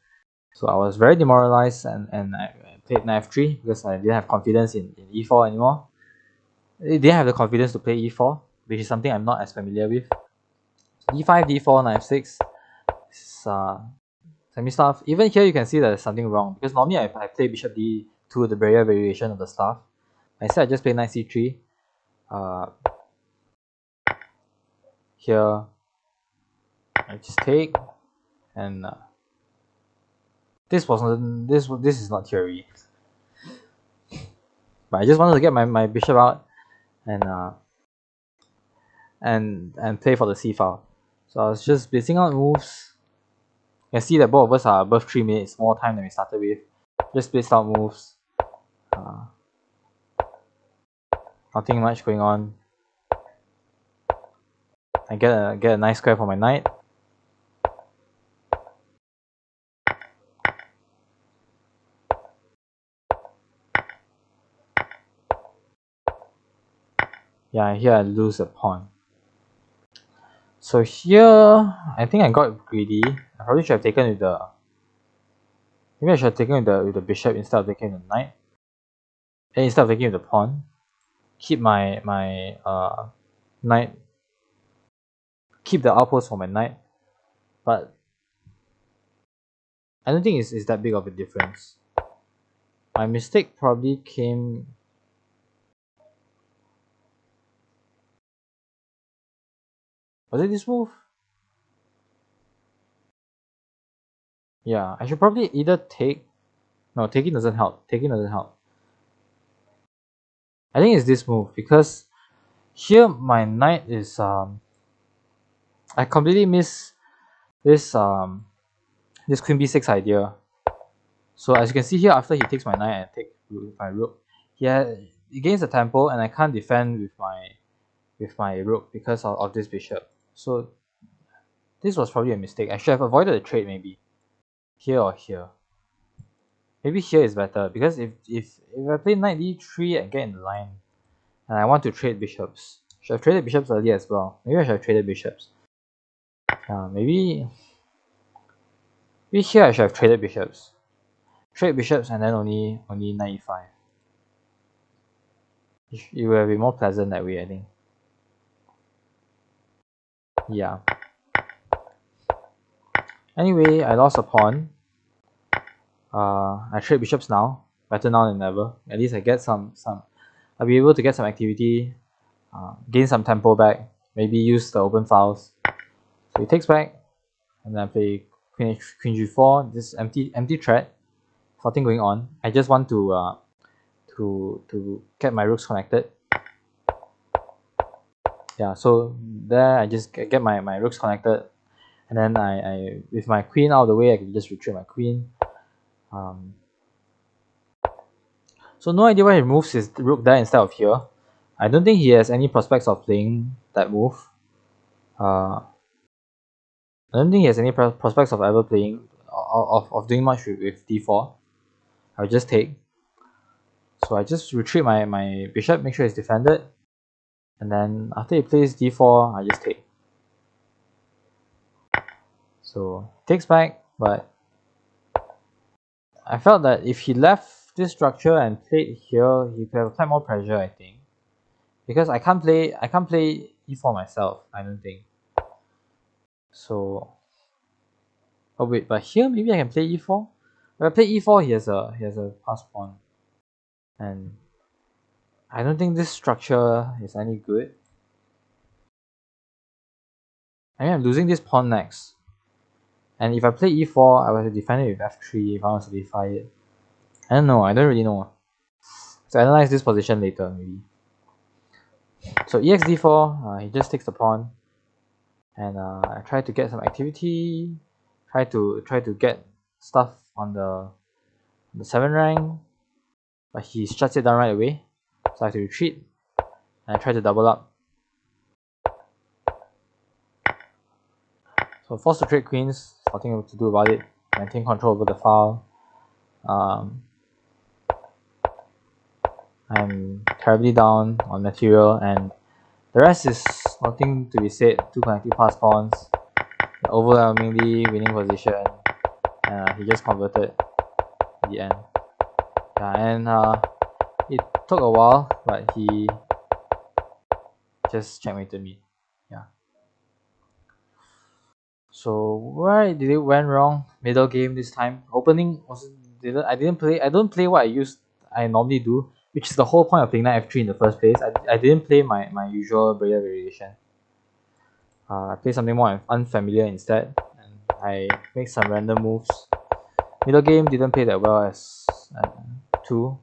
So I was very demoralized and I played knight f3 because I didn't have confidence in e4 anymore. I didn't have the confidence to play e4, which is something I'm not as familiar with. d5, d4, knight f6 is semi-stuff. Even here you can see that there's something wrong because normally I play bishop d2, the barrier variation of the stuff. Instead I just play knight c3. Here I just take, and this is not theory, but I just wanted to get my bishop out and play for the c file. So I was just blitzing out moves. You can see that both of us are above 3 minutes more time than we started with. Just blitz out moves. Nothing much going on. I get a nice square for my knight. Yeah, here I lose a pawn. So here, I think I got greedy. I probably should have taken with the... Maybe I should have taken with the bishop instead of taking the knight. And instead of taking with the pawn. Keep my knight. Keep the outpost for my knight. But I don't think it's that big of a difference. My mistake probably came... Was it this move? Yeah, I should probably either take... No, taking doesn't help. Taking doesn't help. I think it's this move because here my knight is I completely miss this this queen b6 idea. So as you can see here, after he takes my knight and take my rook, he gains the tempo and I can't defend with my rook because of this bishop. So this was probably a mistake. I should have avoided the trade maybe. Here or here. Maybe here is better because if I play knight d3 and get in the line and I want to trade bishops. Should have traded bishops earlier as well. Maybe I should have traded bishops. Maybe here I should have traded bishops. Trade bishops and then only knight e5. It would have been more pleasant that way, I think. Yeah. Anyway, I lost a pawn. I trade bishops now. Better now than never. At least I get some I'll be able to get some activity, gain some tempo back, maybe use the open files. So he takes back, and then I play queen g4. This empty threat, nothing going on. I just want to get my rooks connected. Yeah, so there I just get my rooks connected, and then I with my queen out of the way, I can just retreat my queen. So no idea why he moves his rook there instead of here. I don't think he has any prospects of playing that move. I don't think he has any prospects of ever playing of doing much with d4. I'll just take. So I just retreat my bishop, make sure it's defended, and then after he plays d4, I just take. So takes back, but I felt that if he left this structure and played here, he could have applied more pressure, I think. Because I can't play e4 myself, I don't think. So oh wait, but here maybe I can play e4. If I play e4, he has a pass pawn. And I don't think this structure is any good. I mean I'm losing this pawn next. And if I play e4, I will have to defend it with f3 if I want to defy it. I don't know, I don't really know. So analyze this position later maybe. So ex d4, he just takes the pawn. And I try to get some activity, try to get stuff on the 7 rank, but he shuts it down right away, so I have to retreat, and I try to double up. So forced to trade queens, nothing to do about it, maintain control over the file. I'm terribly down on material, and the rest is nothing to be said. 2 connecting pass pawns, overwhelmingly winning position, and he just converted in the end. Yeah, and it took a while, but he just checkmated me. Yeah. So where did it went wrong? Middle game this time. Opening was I don't play what I normally do, which is the whole point of playing knight f3 in the first place. I didn't play my usual Braille variation. I played something more unfamiliar instead, and I make some random moves. Middle game didn't play that well as 2.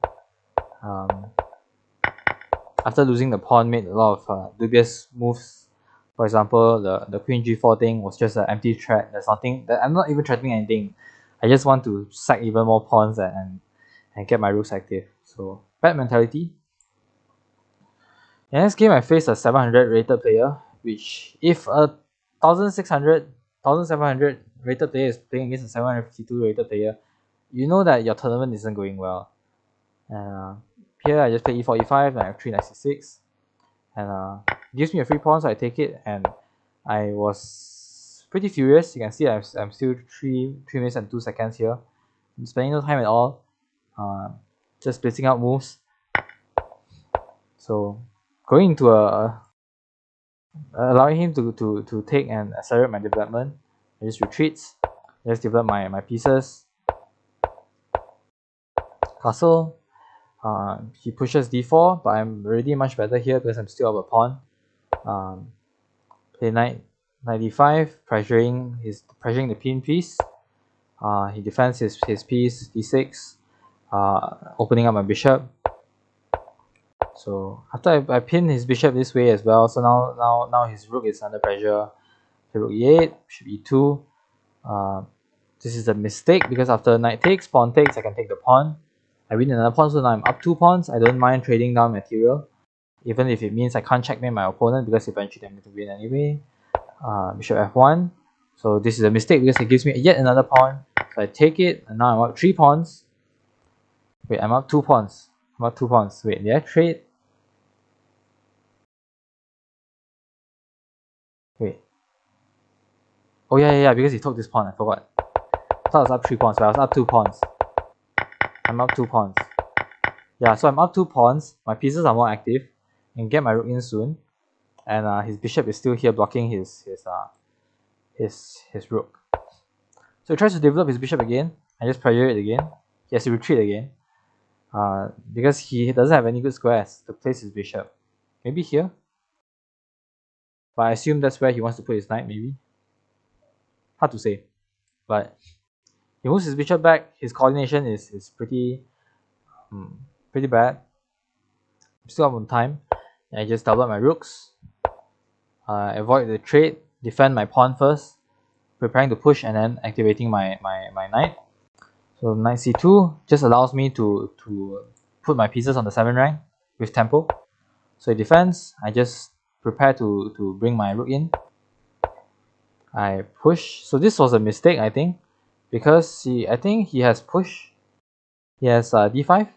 After losing the pawn, made a lot of dubious moves. For example, the queen g4 thing was just an empty threat. There's nothing. I'm not even threatening anything. I just want to sack even more pawns and get my rooks active. So bad mentality. In this game, I faced a 700 rated player, which if a 1600, 1700 rated player is playing against a 752 rated player, you know that your tournament isn't going well. And here I just play e4, e5, and I have 3 knight c6, and gives me a free pawn, so I take it, and I was pretty furious. You can see I'm still 3 minutes and 2 seconds here. I'm spending no time at all, just blitzing out moves. So going into allowing him to take and accelerate my development. I just retreats, I just develop my pieces. Castle. He pushes d4, but I'm already much better here because I'm still up a pawn. Play knight d5, pressuring the pin piece. He defends his piece d6, opening up my bishop. So after I pin his bishop this way as well, so now his rook is under pressure. Okay, rook e8, bishop e2. This is a mistake because after knight takes, pawn takes, I can take the pawn. I win another pawn, so now I'm up 2 pawns. I don't mind trading down material, even if it means I can't checkmate my opponent because eventually I'm going to win anyway. Bishop f1. So this is a mistake because it gives me yet another pawn. So I take it, and now I'm up 3 pawns. Wait, I'm up 2 pawns. I'm up 2 pawns. Wait, did I trade? Wait. Oh yeah, because he took this pawn, I forgot. I thought I was up 3 pawns, but I was up 2 pawns. I'm up 2 pawns. Yeah, so I'm up 2 pawns. My pieces are more active. I can get my rook in soon. And his bishop is still here blocking his rook. So he tries to develop his bishop again. I just pressure it again. He has to retreat again. Because he doesn't have any good squares to place his bishop. Maybe here. But I assume that's where he wants to put his knight, maybe. Hard to say. But he moves his bishop back. His coordination is pretty bad. I'm still up on time. And I just double up my rooks. avoid the trade, defend my pawn first, preparing to push, and then activating my knight. So knight c2 just allows me to put my pieces on the 7 rank with tempo. So it defends, I just prepare to bring my rook in. I push. So this was a mistake, I think, because I think he has push. He has d5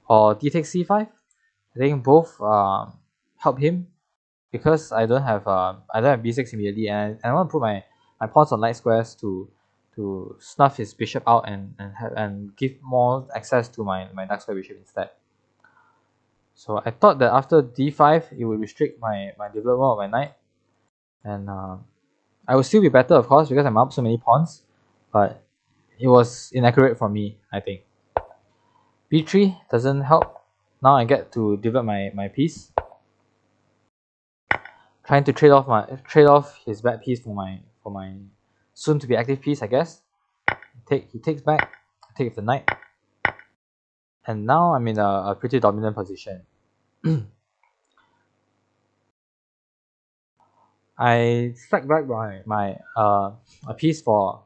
or d takes c5. I think both help him because I don't have b6 immediately, and I want to put my pawns on light squares to snuff his bishop out and give more access to my dark square bishop instead. So I thought that after d5 it would restrict my development of my knight, and I would still be better, of course, because I'm up so many pawns, but it was inaccurate for me, I think. b3 doesn't help. Now I get to develop my piece, trying to trade off his bad piece for my soon to be active piece, I guess. He takes back, I take the knight, and now I'm in a pretty dominant position. I stuck back my a piece for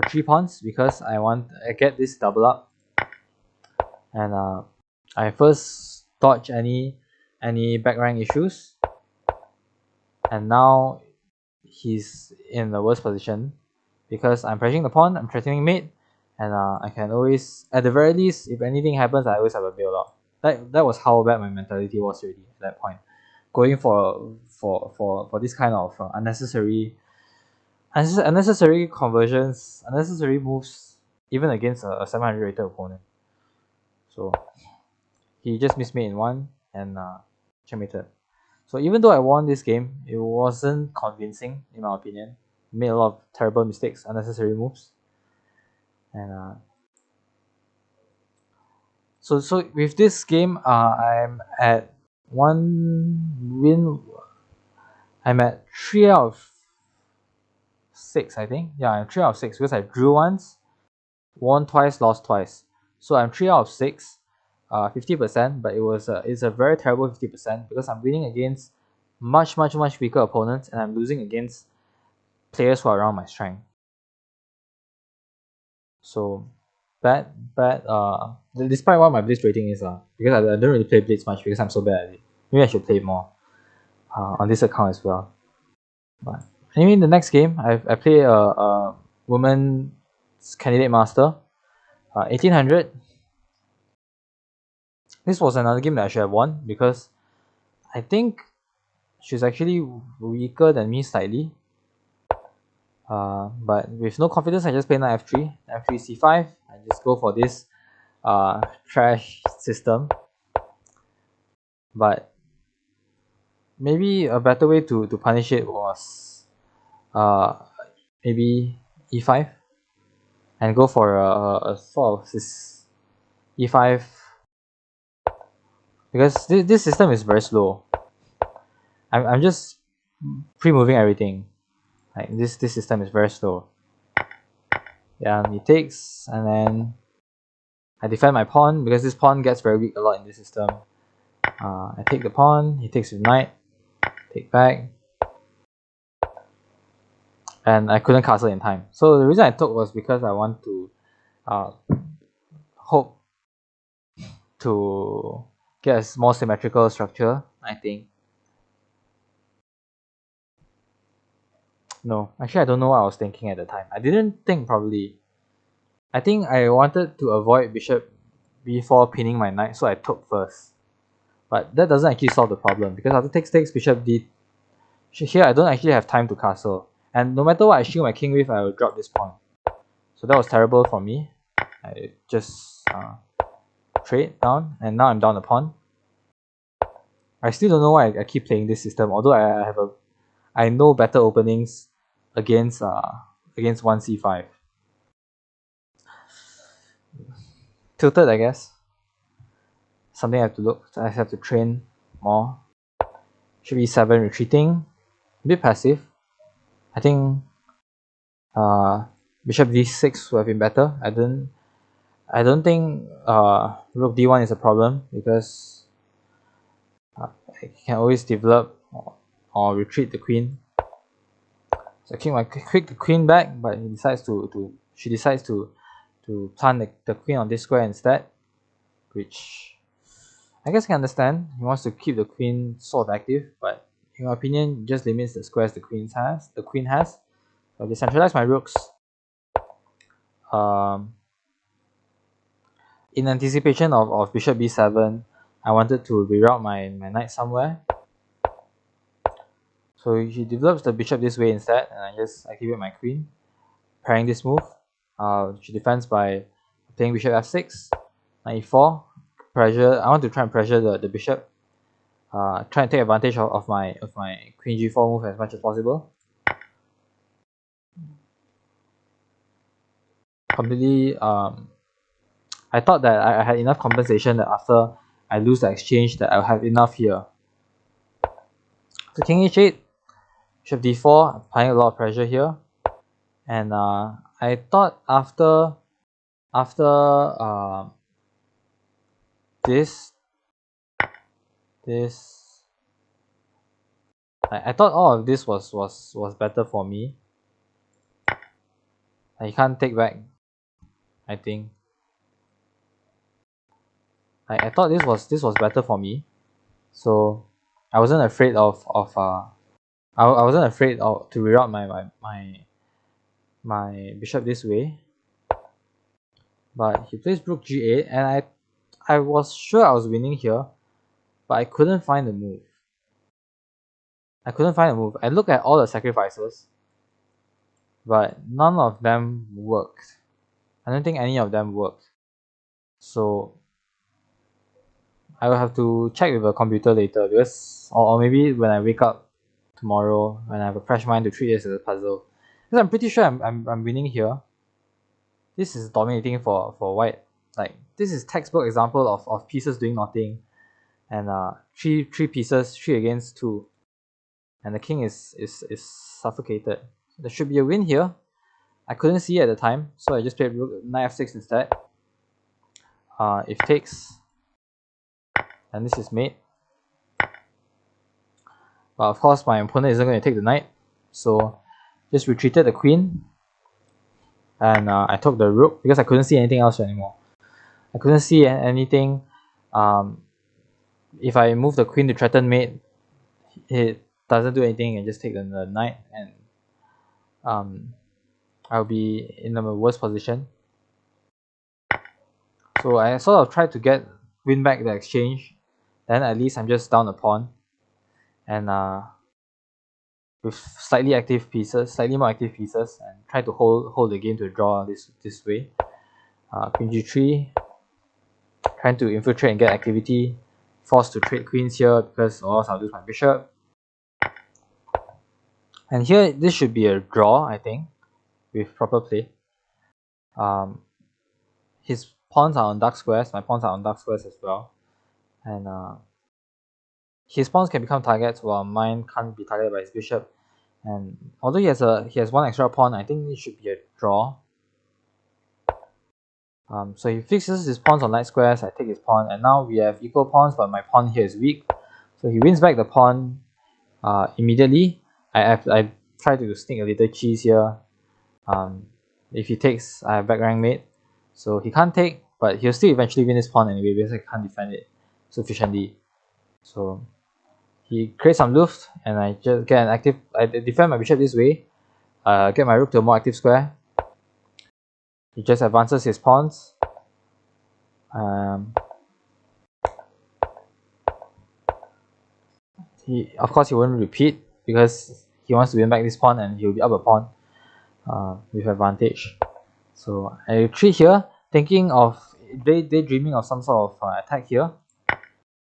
3 pawns because I get this double up, and I first dodge any back rank issues, and now he's in the worst position because I'm pressing the pawn, I'm threatening mate, and I can always, at the very least, if anything happens, I always have a bailout. That was how bad my mentality was already at that point. Going for this kind of unnecessary conversions, unnecessary moves, even against a 700 rated opponent. So he just missed me in one and checkmated. So even though I won this game, it wasn't convincing in my opinion. Made a lot of terrible mistakes, unnecessary moves, and so with this game, I'm at 1 win. I'm at 3 out of 6, I think. Yeah, I'm 3 out of 6 because I drew once, won twice, lost twice. So I'm 3 out of 6, 50%. But it's a very terrible 50% because I'm winning against much weaker opponents, and I'm losing against players who are around my strength. So bad. Despite what my Blitz rating is, because I don't really play Blitz much because I'm so bad at it. Maybe I should play more on this account as well. But anyway, in the next game, I play a woman candidate master, 1800. This was another game that I should have won because I think she's actually weaker than me slightly. But with no confidence, I just play knight f3, f3 c5. I just go for this trash system. But maybe a better way to punish it was maybe e5 and go for a sort of this e5, because this system is very slow. I'm just pre-moving everything. Like this system is very slow. Yeah, he takes, and then I defend my pawn because this pawn gets very weak a lot in this system. I take the pawn, he takes with knight, take back, and I couldn't castle in time. So the reason I took was because I want to hope to get a more symmetrical structure, I think. No, actually I don't know what I was thinking at the time. I didn't think properly. I think I wanted to avoid bishop before pinning my knight, so I took first. But that doesn't actually solve the problem because after takes bishop d, here I don't actually have time to castle. And no matter what I shield my king with, I will drop this pawn. So that was terrible for me. I just trade down, and now I'm down a pawn. I still don't know why I keep playing this system, although I know better openings against 1c5. Tilted, I guess. Something I have to look. I have to train more. Should be 7 retreating. A bit passive. I think bishop d6 would have been better. I don't think rook d1 is a problem because I can always develop or retreat the queen. So I kick the queen back, but she decides to plant the queen on this square instead, which I guess I can understand. He wants to keep the queen sort of active, but in my opinion, it just limits the squares the queen has. So I decentralize my rooks. In anticipation of bishop b7, I wanted to reroute my knight somewhere. So he develops the bishop this way instead, and I just activate my queen, pairing this move. She defends by playing bishop f6, knight e4, pressure. I want to try and pressure the bishop. Try and take advantage of my queen g4 move as much as possible. Completely. I thought that I had enough compensation that after I lose the exchange that I'll have enough here. So king h8, bishop d4, applying a lot of pressure here, and I thought after this I thought all of this was better for me. I can't take back. I think I thought this was better for me, so I wasn't afraid I wasn't afraid to reroute my bishop this way. But he plays rook g8, and I was sure I was winning here, but I couldn't find the move. I looked at all the sacrifices, but none of them worked. I don't think any of them worked. So I will have to check with a computer later, because or maybe when I wake up tomorrow, when I have a fresh mind to treat this as a puzzle. Because I'm pretty sure I'm winning here. This is dominating for white. Like, this is textbook example of pieces doing nothing, and three pieces, 3 against 2, and the king is suffocated. There should be a win here. I couldn't see it at the time, so I just played knight f6 instead. If takes, and this is mate. But of course my opponent isn't going to take the knight, so just retreated the queen, and I took the rook because I couldn't see anything else anymore. I couldn't see anything. If I move the queen to threaten mate, it doesn't do anything and just take the knight, and I'll be in a worse position. So I sort of tried to win back the exchange. Then at least I'm just down a pawn, and with slightly more active pieces, and try to hold the game to draw this way. Queen g3, trying to infiltrate and get activity. Forced to trade queens here because or else I'll lose my bishop. And here this should be a draw, I think, with proper play. His pawns are on dark squares, my pawns are on dark squares as well, and his pawns can become targets while mine can't be targeted by his bishop. And although he has one extra pawn, I think it should be a draw. So he fixes his pawns on light squares, I take his pawn, and now we have equal pawns, but my pawn here is weak. So he wins back the pawn immediately. I try to sneak a little cheese here. If he takes, I have back rank mate. So he can't take, but he'll still eventually win his pawn anyway because I can't defend it sufficiently. So he creates some luft, and I just get an active. I defend my bishop this way. Get my rook to a more active square. He just advances his pawns. Of course he won't repeat because he wants to win back this pawn, and he'll be up a pawn with advantage. So I retreat here, thinking of daydreaming of some sort of attack here.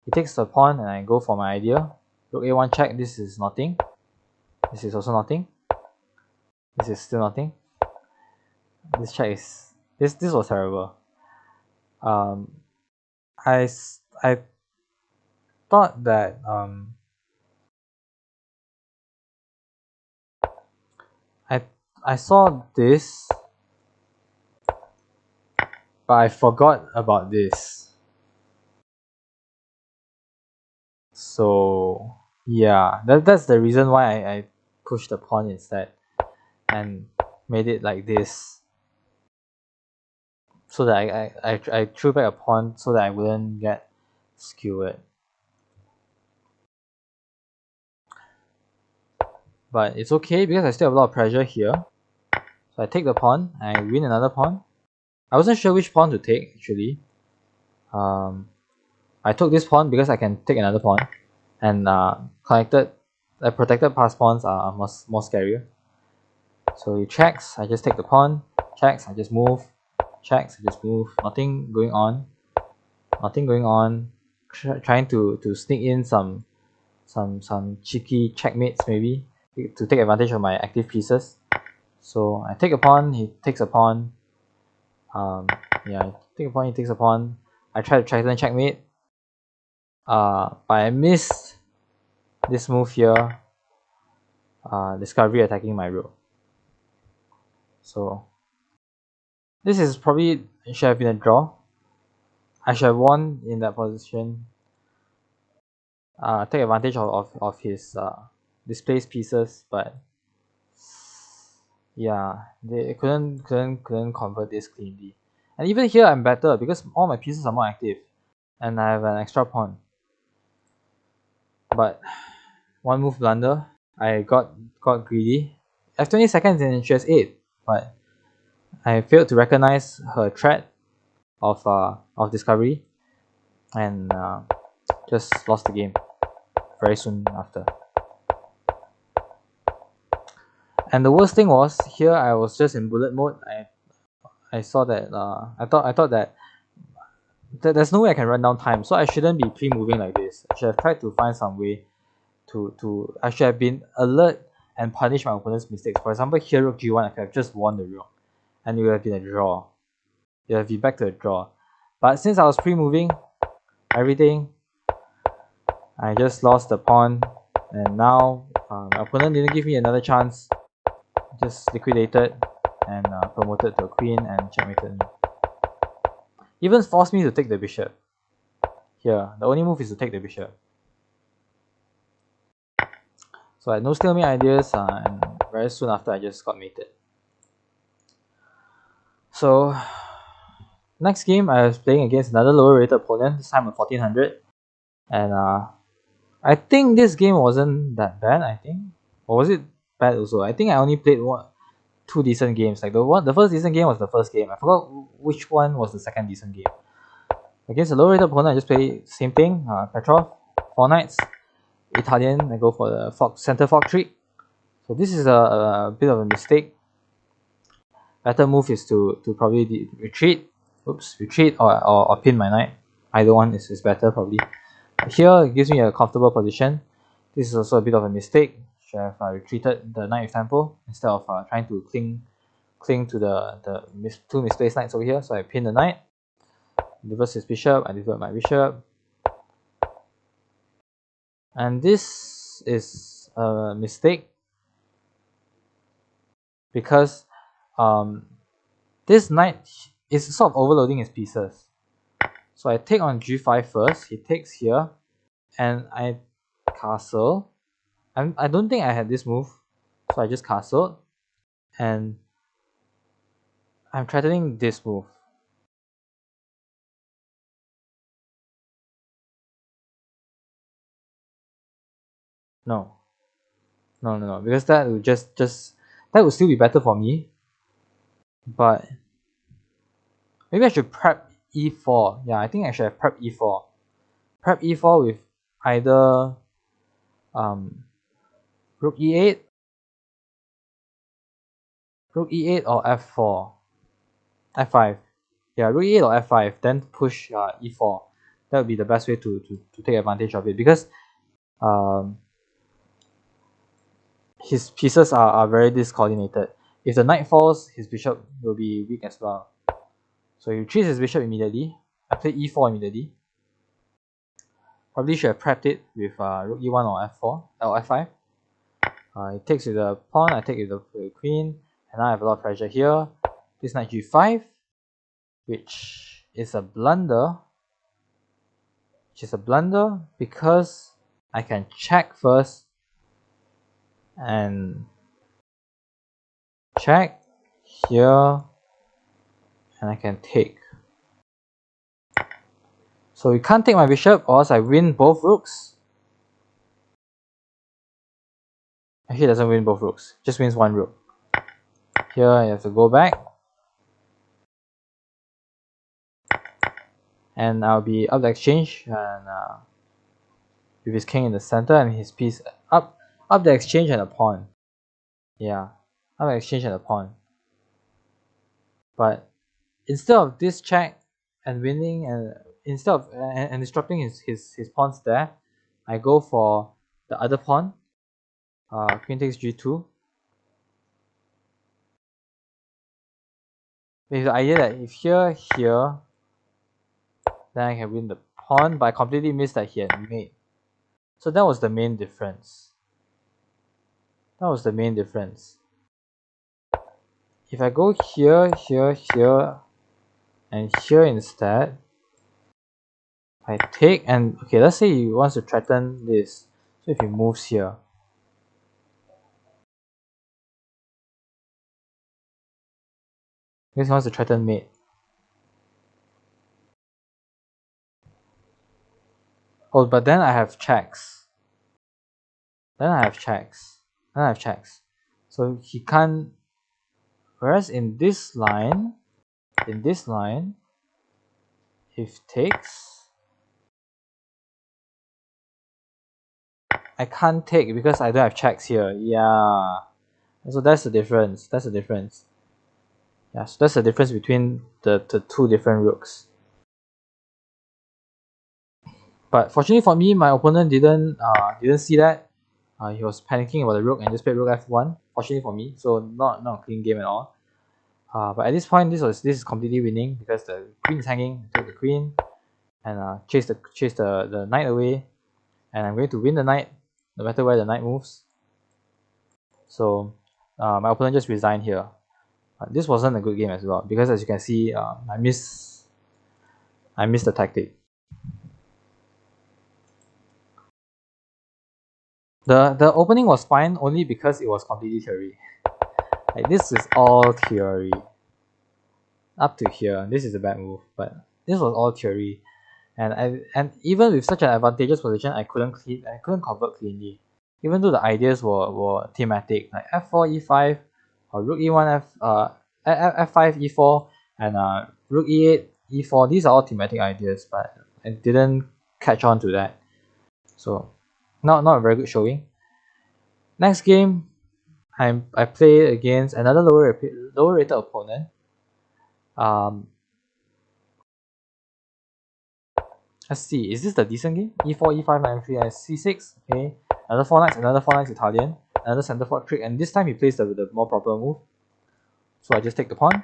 He takes the pawn, and I go for my idea. Rook a1 check. This is nothing. This is also nothing. This is still nothing. This check is this was terrible. I thought that I saw this, but I forgot about this. So Yeah, that's the reason why I pushed the pawn instead and made it like this, so that I threw back a pawn so that I wouldn't get skewered. But it's okay because I still have a lot of pressure here. So I take the pawn, I win another pawn. I wasn't sure which pawn to take actually. I took this pawn because I can take another pawn, and protected pass pawns are more scarier. So he checks, I just take the pawn, checks, I just move, checks, I just move, nothing going on, trying to sneak in some cheeky checkmates maybe to take advantage of my active pieces. So I take a pawn, he takes a pawn. Yeah, I take a pawn, he takes a pawn. I try to threaten checkmate. But I missed this move here. Discovery attacking my rook. So this is probably should have been a draw. I should have won in that position. Take advantage of his displaced pieces, but yeah, they couldn't convert this cleanly. And even here I'm better because all my pieces are more active, and I have an extra pawn. But one move blunder, I got greedy. I have 20 seconds in she has 8, but I failed to recognize her threat of discovery, and just lost the game very soon after. And the worst thing was here I was just in bullet mode. I saw that I thought that there's no way I can run down time, so I shouldn't be pre-moving like this. I should have tried to find some way to I should have been alert and punish my opponent's mistakes. For example, here rook g1, I could have just won the rook, and it would have been a draw. It would have been back to a draw. But since I was pre-moving everything, I just lost the pawn, and now my opponent didn't give me another chance. Just liquidated and promoted to a queen and checkmated me. Even forced me to take the bishop. Here, the only move is to take the bishop. So I had no stalemate ideas, and very soon after I just got mated. So next game I was playing against another lower rated opponent, this time at 1400, and I think this game wasn't that bad. I think, or was it bad also? I think I only played two decent games. Like the first decent game was the first game. I forgot which one was the second decent game. Against a low rated opponent, I just play same thing. Petrov, 4 knights, Italian. I go for the center fork trick. So this is a bit of a mistake. Better move is to probably retreat. Oops, retreat or pin my knight. Either one is better probably. Here it gives me a comfortable position. This is also a bit of a mistake. Should have retreated the knight with tempo instead of trying to cling to the two misplaced knights over here. So I pin the knight, reverse his bishop, I divert my bishop. And this is a mistake because this knight is sort of overloading his pieces. So I take on g5 first, he takes here, and I castle. I don't think I had this move, so I just castled, and I'm threatening this move. No, because that would just that would still be better for me. But maybe I should prep e4. Yeah, I think I should have prep e4. Prep e4 with either rook e8, or f4, f5. Yeah, rook e8 or f5, then push e4. That would be the best way to take advantage of it because his pieces are very discoordinated. If the knight falls, his bishop will be weak as well. So he retreats his bishop immediately. I play e4 immediately. Probably should have prepped it with rook e1 or f4 or f5. He takes with the pawn, I take with the queen, and now I have a lot of pressure here. This knight g5, which is a blunder. Because I can check first and check here, and I can take. So you can't take my bishop, or else I win both rooks. Actually, it doesn't win both rooks, just wins one rook. Here I have to go back, and I'll be up the exchange, and with his king in the center and his piece up the exchange and a pawn. Yeah, up the exchange and a pawn. But instead of this check and winning, and instead of and disrupting his pawns there, I go for the other pawn. Queen takes g2. With the idea that if here, then I can win the pawn, but I completely missed that he had mate. So that was the main difference. That was the main difference. If I go here, and here instead, I take, and okay, let's say he wants to threaten this. So if he moves here, he wants to threaten mate. Oh, but then I have checks. Then I have checks. So he can't. Whereas in this line, if takes, I can't take because I don't have checks here. Yeah. So that's the difference. Yeah, so that's the difference between the two different rooks. But fortunately for me, my opponent didn't see that. He was panicking about the rook and just played rook f1. Fortunately for me, so not a clean game at all. But at this point, this is completely winning because the queen is hanging. I took the queen and chase the knight away, and I'm going to win the knight no matter where the knight moves. So my opponent just resigned here. This wasn't a good game as well because, as you can see, I missed the tactic. The opening was fine only because it was completely theory. Like, this is all theory. Up to here, this is a bad move, but this was all theory. And even with such an advantageous position, I couldn't convert cleanly. Even though the ideas were thematic, like f4, e5, or rook e1, f5, e4, and rook e8, e4. These are all thematic ideas, but I didn't catch on to that. So not a very good showing. Next game, I play against another lower rated opponent. Let's see, is this the decent game? e4, e5, knight f3, c6. Okay, another 4 knights Italian, another center forward trick, and this time he plays the more proper move. So I just take the pawn,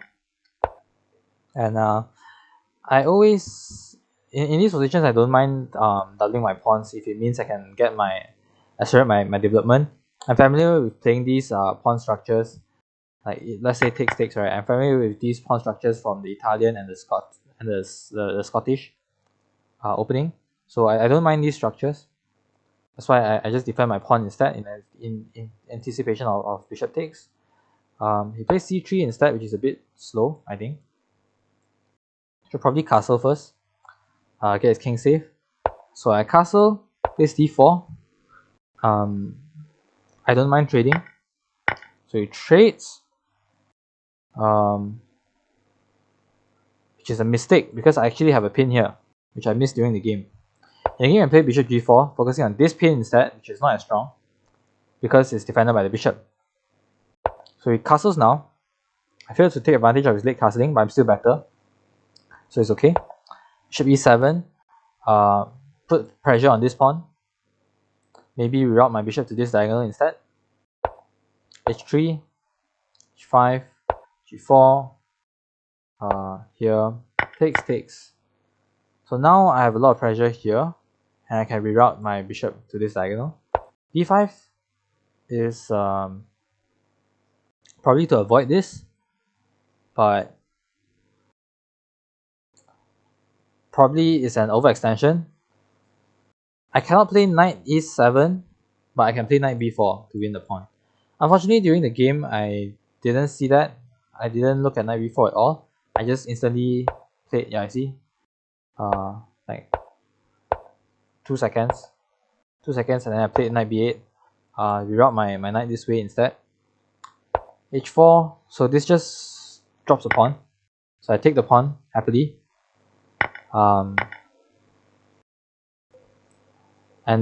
and I always in these positions I don't mind doubling my pawns if it means I can get accelerate my development. I'm familiar with playing these pawn structures, like let's say takes, right? I'm familiar with these pawn structures from the Italian and the Scottish opening, so I don't mind these structures. That's why I just defend my pawn instead in anticipation of bishop takes. He plays c3 instead, which is a bit slow, I think. Should probably castle first. Get his king safe. So I castle, plays d4. I don't mind trading. So he trades. Which is a mistake because I actually have a pin here, which I missed during the game. In the game I played bishop g4, focusing on this pin instead, which is not as strong because it's defended by the bishop. So he castles now. I failed to take advantage of his late castling, but I'm still better, so it's okay. Bishop e7, put pressure on this pawn. Maybe reroute my bishop to this diagonal instead. h3, h5, g4. Here, takes. So now I have a lot of pressure here, and I can reroute my bishop to this diagonal. d5 is probably to avoid this, but probably is an overextension. I cannot play knight e7, but I can play knight b4 to win the pawn. Unfortunately, during the game, I didn't see that. I didn't look at knight b4 at all. I just instantly played, yeah, I see. Like 2 seconds. 2 seconds, and then I played knight b8. Reroute my knight this way instead. h4, so this just drops a pawn. So I take the pawn happily. And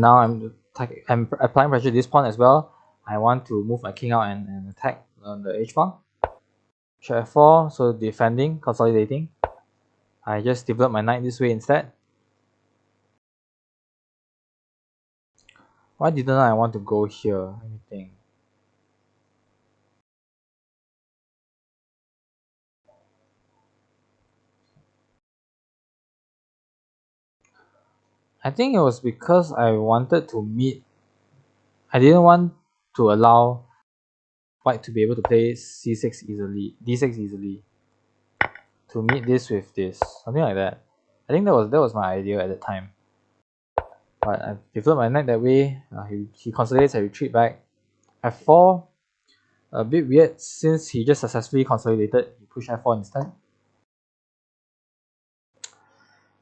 now I'm applying pressure to this pawn as well. I want to move my king out and attack on the h pawn. Check f4, so defending, consolidating. I just develop my knight this way instead. Why didn't I want to go here? Let me think. I think it was because I wanted to meet. I didn't want to allow white to be able to play c6 easily, d6 easily. To meet this with this, something like that. I think that was my idea at the time. But I developed my knight that way. He consolidates, I retreat back. f4, a bit weird since he just successfully consolidated. He pushed f4 instead.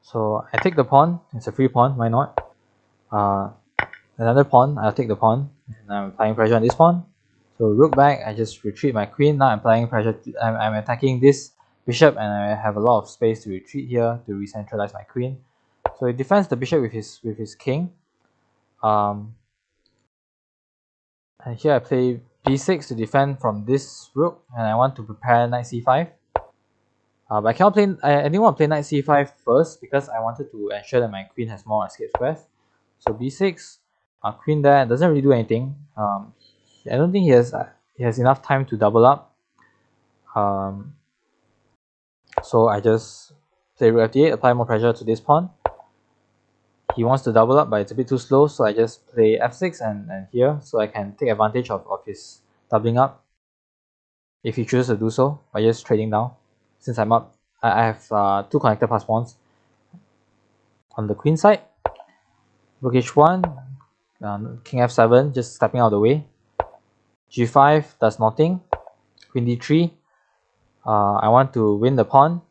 So I take the pawn. It's a free pawn. Why not? Another pawn. I'll take the pawn. And I'm applying pressure on this pawn. So rook back. I just retreat my queen. Now I'm applying pressure. I'm attacking this bishop, and I have a lot of space to retreat here to re-centralize my queen. So he defends the bishop with his king. And here I play b6 to defend from this rook, and I want to prepare knight c5. But I cannot play. I didn't want to play knight c5 first because I wanted to ensure that my queen has more escape squares. So b6, queen there doesn't really do anything. I don't think he has enough time to double up. So I just play rook f8, apply more pressure to this pawn. He wants to double up, but it's a bit too slow, so I just play f6 and here, so I can take advantage of his doubling up if he chooses to do so by just trading down. Since I'm up, I have 2 connected pass pawns. On the queen side, rook h1, king f7, just stepping out of the way. g5 does nothing. Queen d3. I want to win the pawn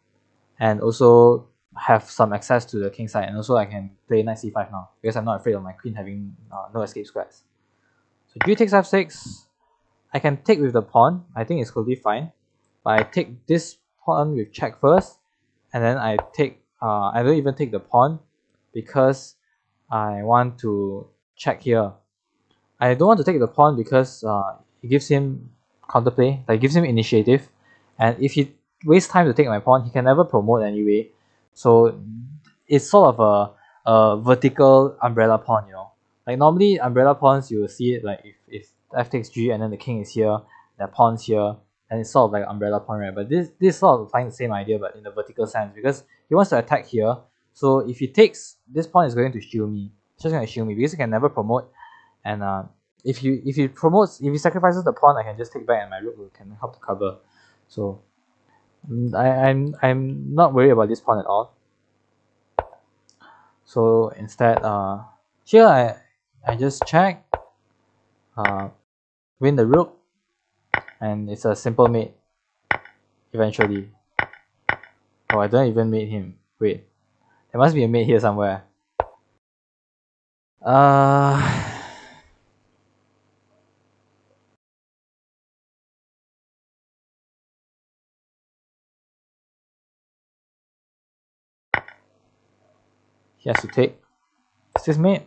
and also have some access to the king side, and also I can play knight c5 now because I'm not afraid of my queen having no escape squares. So g takes f6. I can take with the pawn. I think it's totally fine. But I take this pawn with check first, and then I take. I don't even take the pawn because I want to check here. I don't want to take the pawn because it gives him counterplay, like gives him initiative, and if he wastes time to take my pawn, he can never promote anyway. So it's sort of a vertical umbrella pawn, you know. Like normally umbrella pawns, you will see it like if f takes g and then the king is here, the pawn's here, and it's sort of like an umbrella pawn, right? But this sort of applying the same idea but in the vertical sense because he wants to attack here. So if he takes, this pawn is going to shield me. It's just going to shield me because he can never promote. And if he sacrifices the pawn, I can just take back and my rook can help to cover. So I'm not worried about this pawn at all. So instead, here I just check, win the rook, and it's a simple mate. Eventually, oh, I don't even mate him. Wait, there must be a mate here somewhere. He has to take. Is this mate?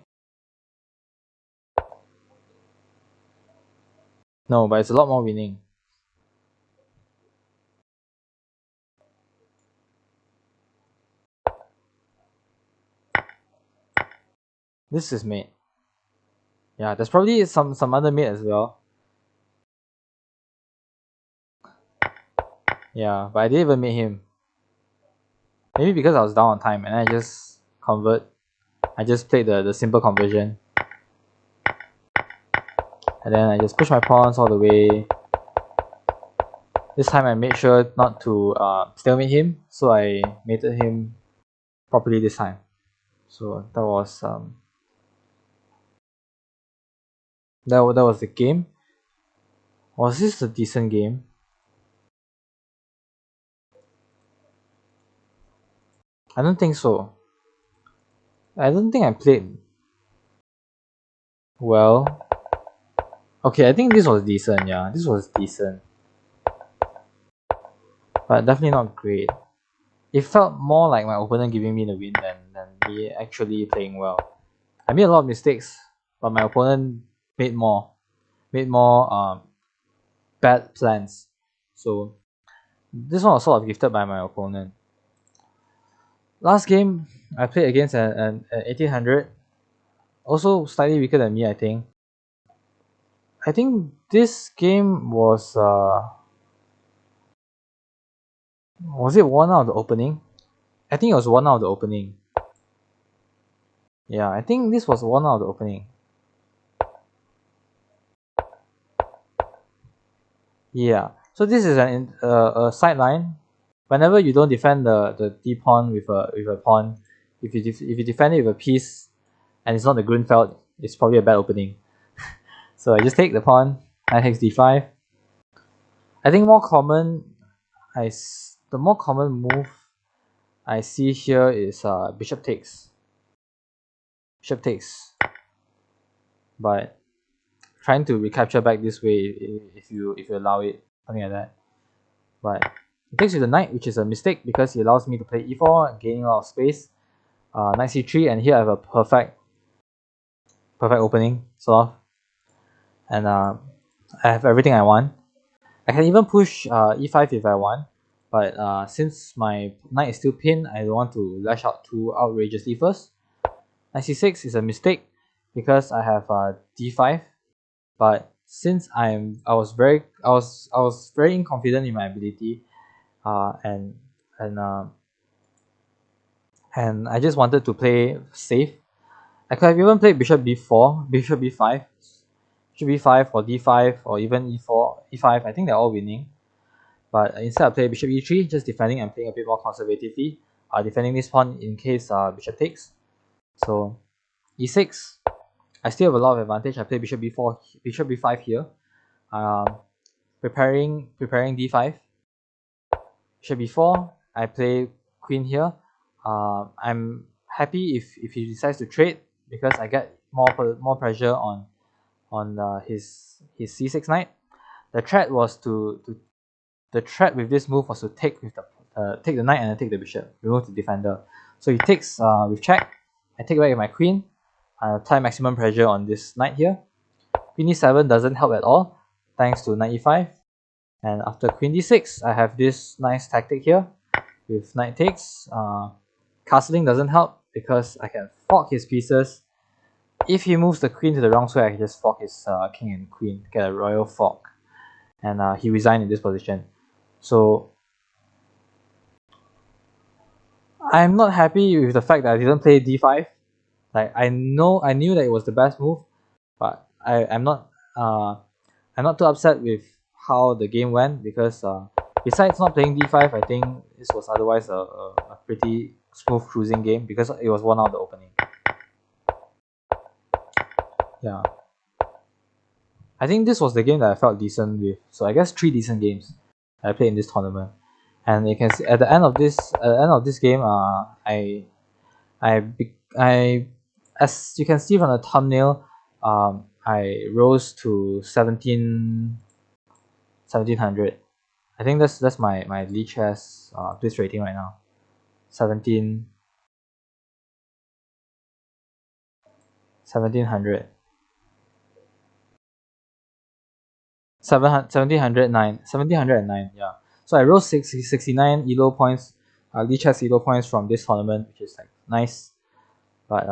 No, but it's a lot more winning. This is mate. Yeah, there's probably some other mate as well. Yeah, but I didn't even meet him. Maybe because I was down on time and I just convert. I just played the simple conversion. And then I just push my pawns all the way. This time I made sure not to stalemate him, so I mated him properly this time. So that was That was the game. Was this a decent game? I don't think so. I don't think I played well. Okay, I think this was decent. Yeah, this was decent, but definitely not great. It felt more like my opponent giving me the win than me actually playing well. I made a lot of mistakes, but my opponent made more bad plans. So this one was sort of gifted by my opponent. Last game I played against an 1800, also slightly weaker than me. I think this game was it one out of the opening? I think it was one out of the opening. Yeah, I think this was one out of the opening. Yeah. So this is a sideline. Whenever you don't defend the D pawn with a pawn, if you defend it with a piece and it's not the Grunfeld, it's probably a bad opening. So I just take the pawn, knight takes d5. I think the more common move I see here is bishop takes. Bishop takes. But trying to recapture back this way if you allow it, something like that. But it takes with the knight, which is a mistake because it allows me to play e4, gaining a lot of space. Knight c3, and here I have a perfect opening, sort of. And I have everything I want. I can even push e5 if I want, but since my knight is still pinned, I don't want to lash out too outrageously first. Knight c6 is a mistake because I have d5, but since I was very inconfident in my ability, and I just wanted to play safe. I could have even played bishop b4, bishop b5, bishop b5 or d5 or even e4, e5. I think they're all winning. But instead I play bishop e3, just defending and playing a bit more conservatively. Defending this pawn in case bishop takes. So e6, I still have a lot of advantage. I play bishop b4, bishop b5 here. Preparing d5. Bishop b4, I play queen here. I'm happy if he decides to trade because I get more pressure on his c6 knight. The threat was the threat with this move was to take with take the knight and then take the bishop, remove the defender. So he takes with check. I take back with my queen. I apply maximum pressure on this knight here. Queen e7 doesn't help at all, thanks to knight e5. And after queen d6, I have this nice tactic here with knight takes. Castling doesn't help because I can fork his pieces. If he moves the queen to the wrong side, I can just fork his king and queen, get a royal fork. And he resigned in this position. So I'm not happy with the fact that I didn't play d5. Like I knew that it was the best move, but I'm not too upset with how the game went because besides not playing d5, I think this was otherwise a pretty smooth cruising game because it was one out of the opening. Yeah, I think this was the game that I felt decent with. So I guess 3 decent games I played in this tournament, and you can see at the end of this game, as you can see from the thumbnail, I rose to 1700. I think that's my Lee Chess Blitz rating right now. 1700. 1709. Yeah. So I rose 69 elo points, Lee Chess elo points from this tournament, which is like nice. But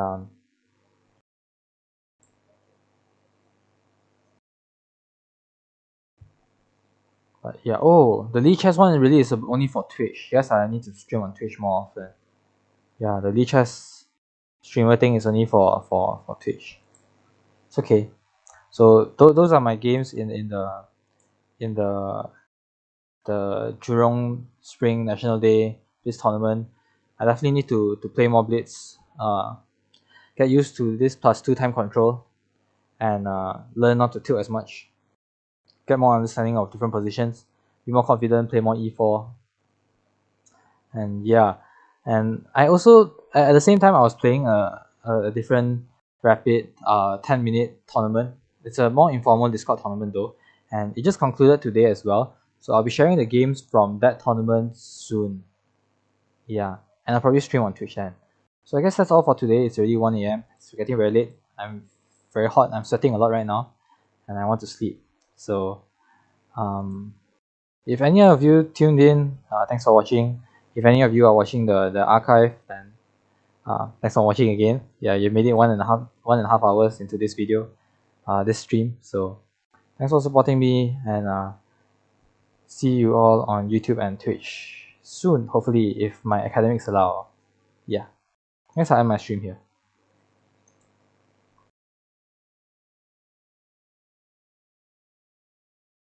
yeah, oh, the Lee Chess one really is only for Twitch. Yes, I need to stream on Twitch more often. Yeah, the Lee Chess streamer thing is only for Twitch. It's okay. So those are my games in the Jurong Spring National Day this tournament. I definitely need to play more Blitz. Get used to this +2 time control, and learn not to tilt as much, get more understanding of different positions, be more confident, play more e4, and yeah. And I also at the same time I was playing a different rapid 10-minute tournament. It's a more informal Discord tournament though, and it just concluded today as well. So I'll be sharing the games from that tournament soon. Yeah, and I'll probably stream on Twitch then. So I guess that's all for today. It's already 1 a.m. It's getting very late. I'm very hot. I'm sweating a lot right now, and I want to sleep. So um, if any of you tuned in, thanks for watching. If any of you are watching the archive, then thanks for watching again. Yeah, you made it 1.5 hours into this video, this stream. So thanks for supporting me, and see you all on YouTube and Twitch soon. Hopefully, if my academics allow. Yeah, thanks. I end my stream here.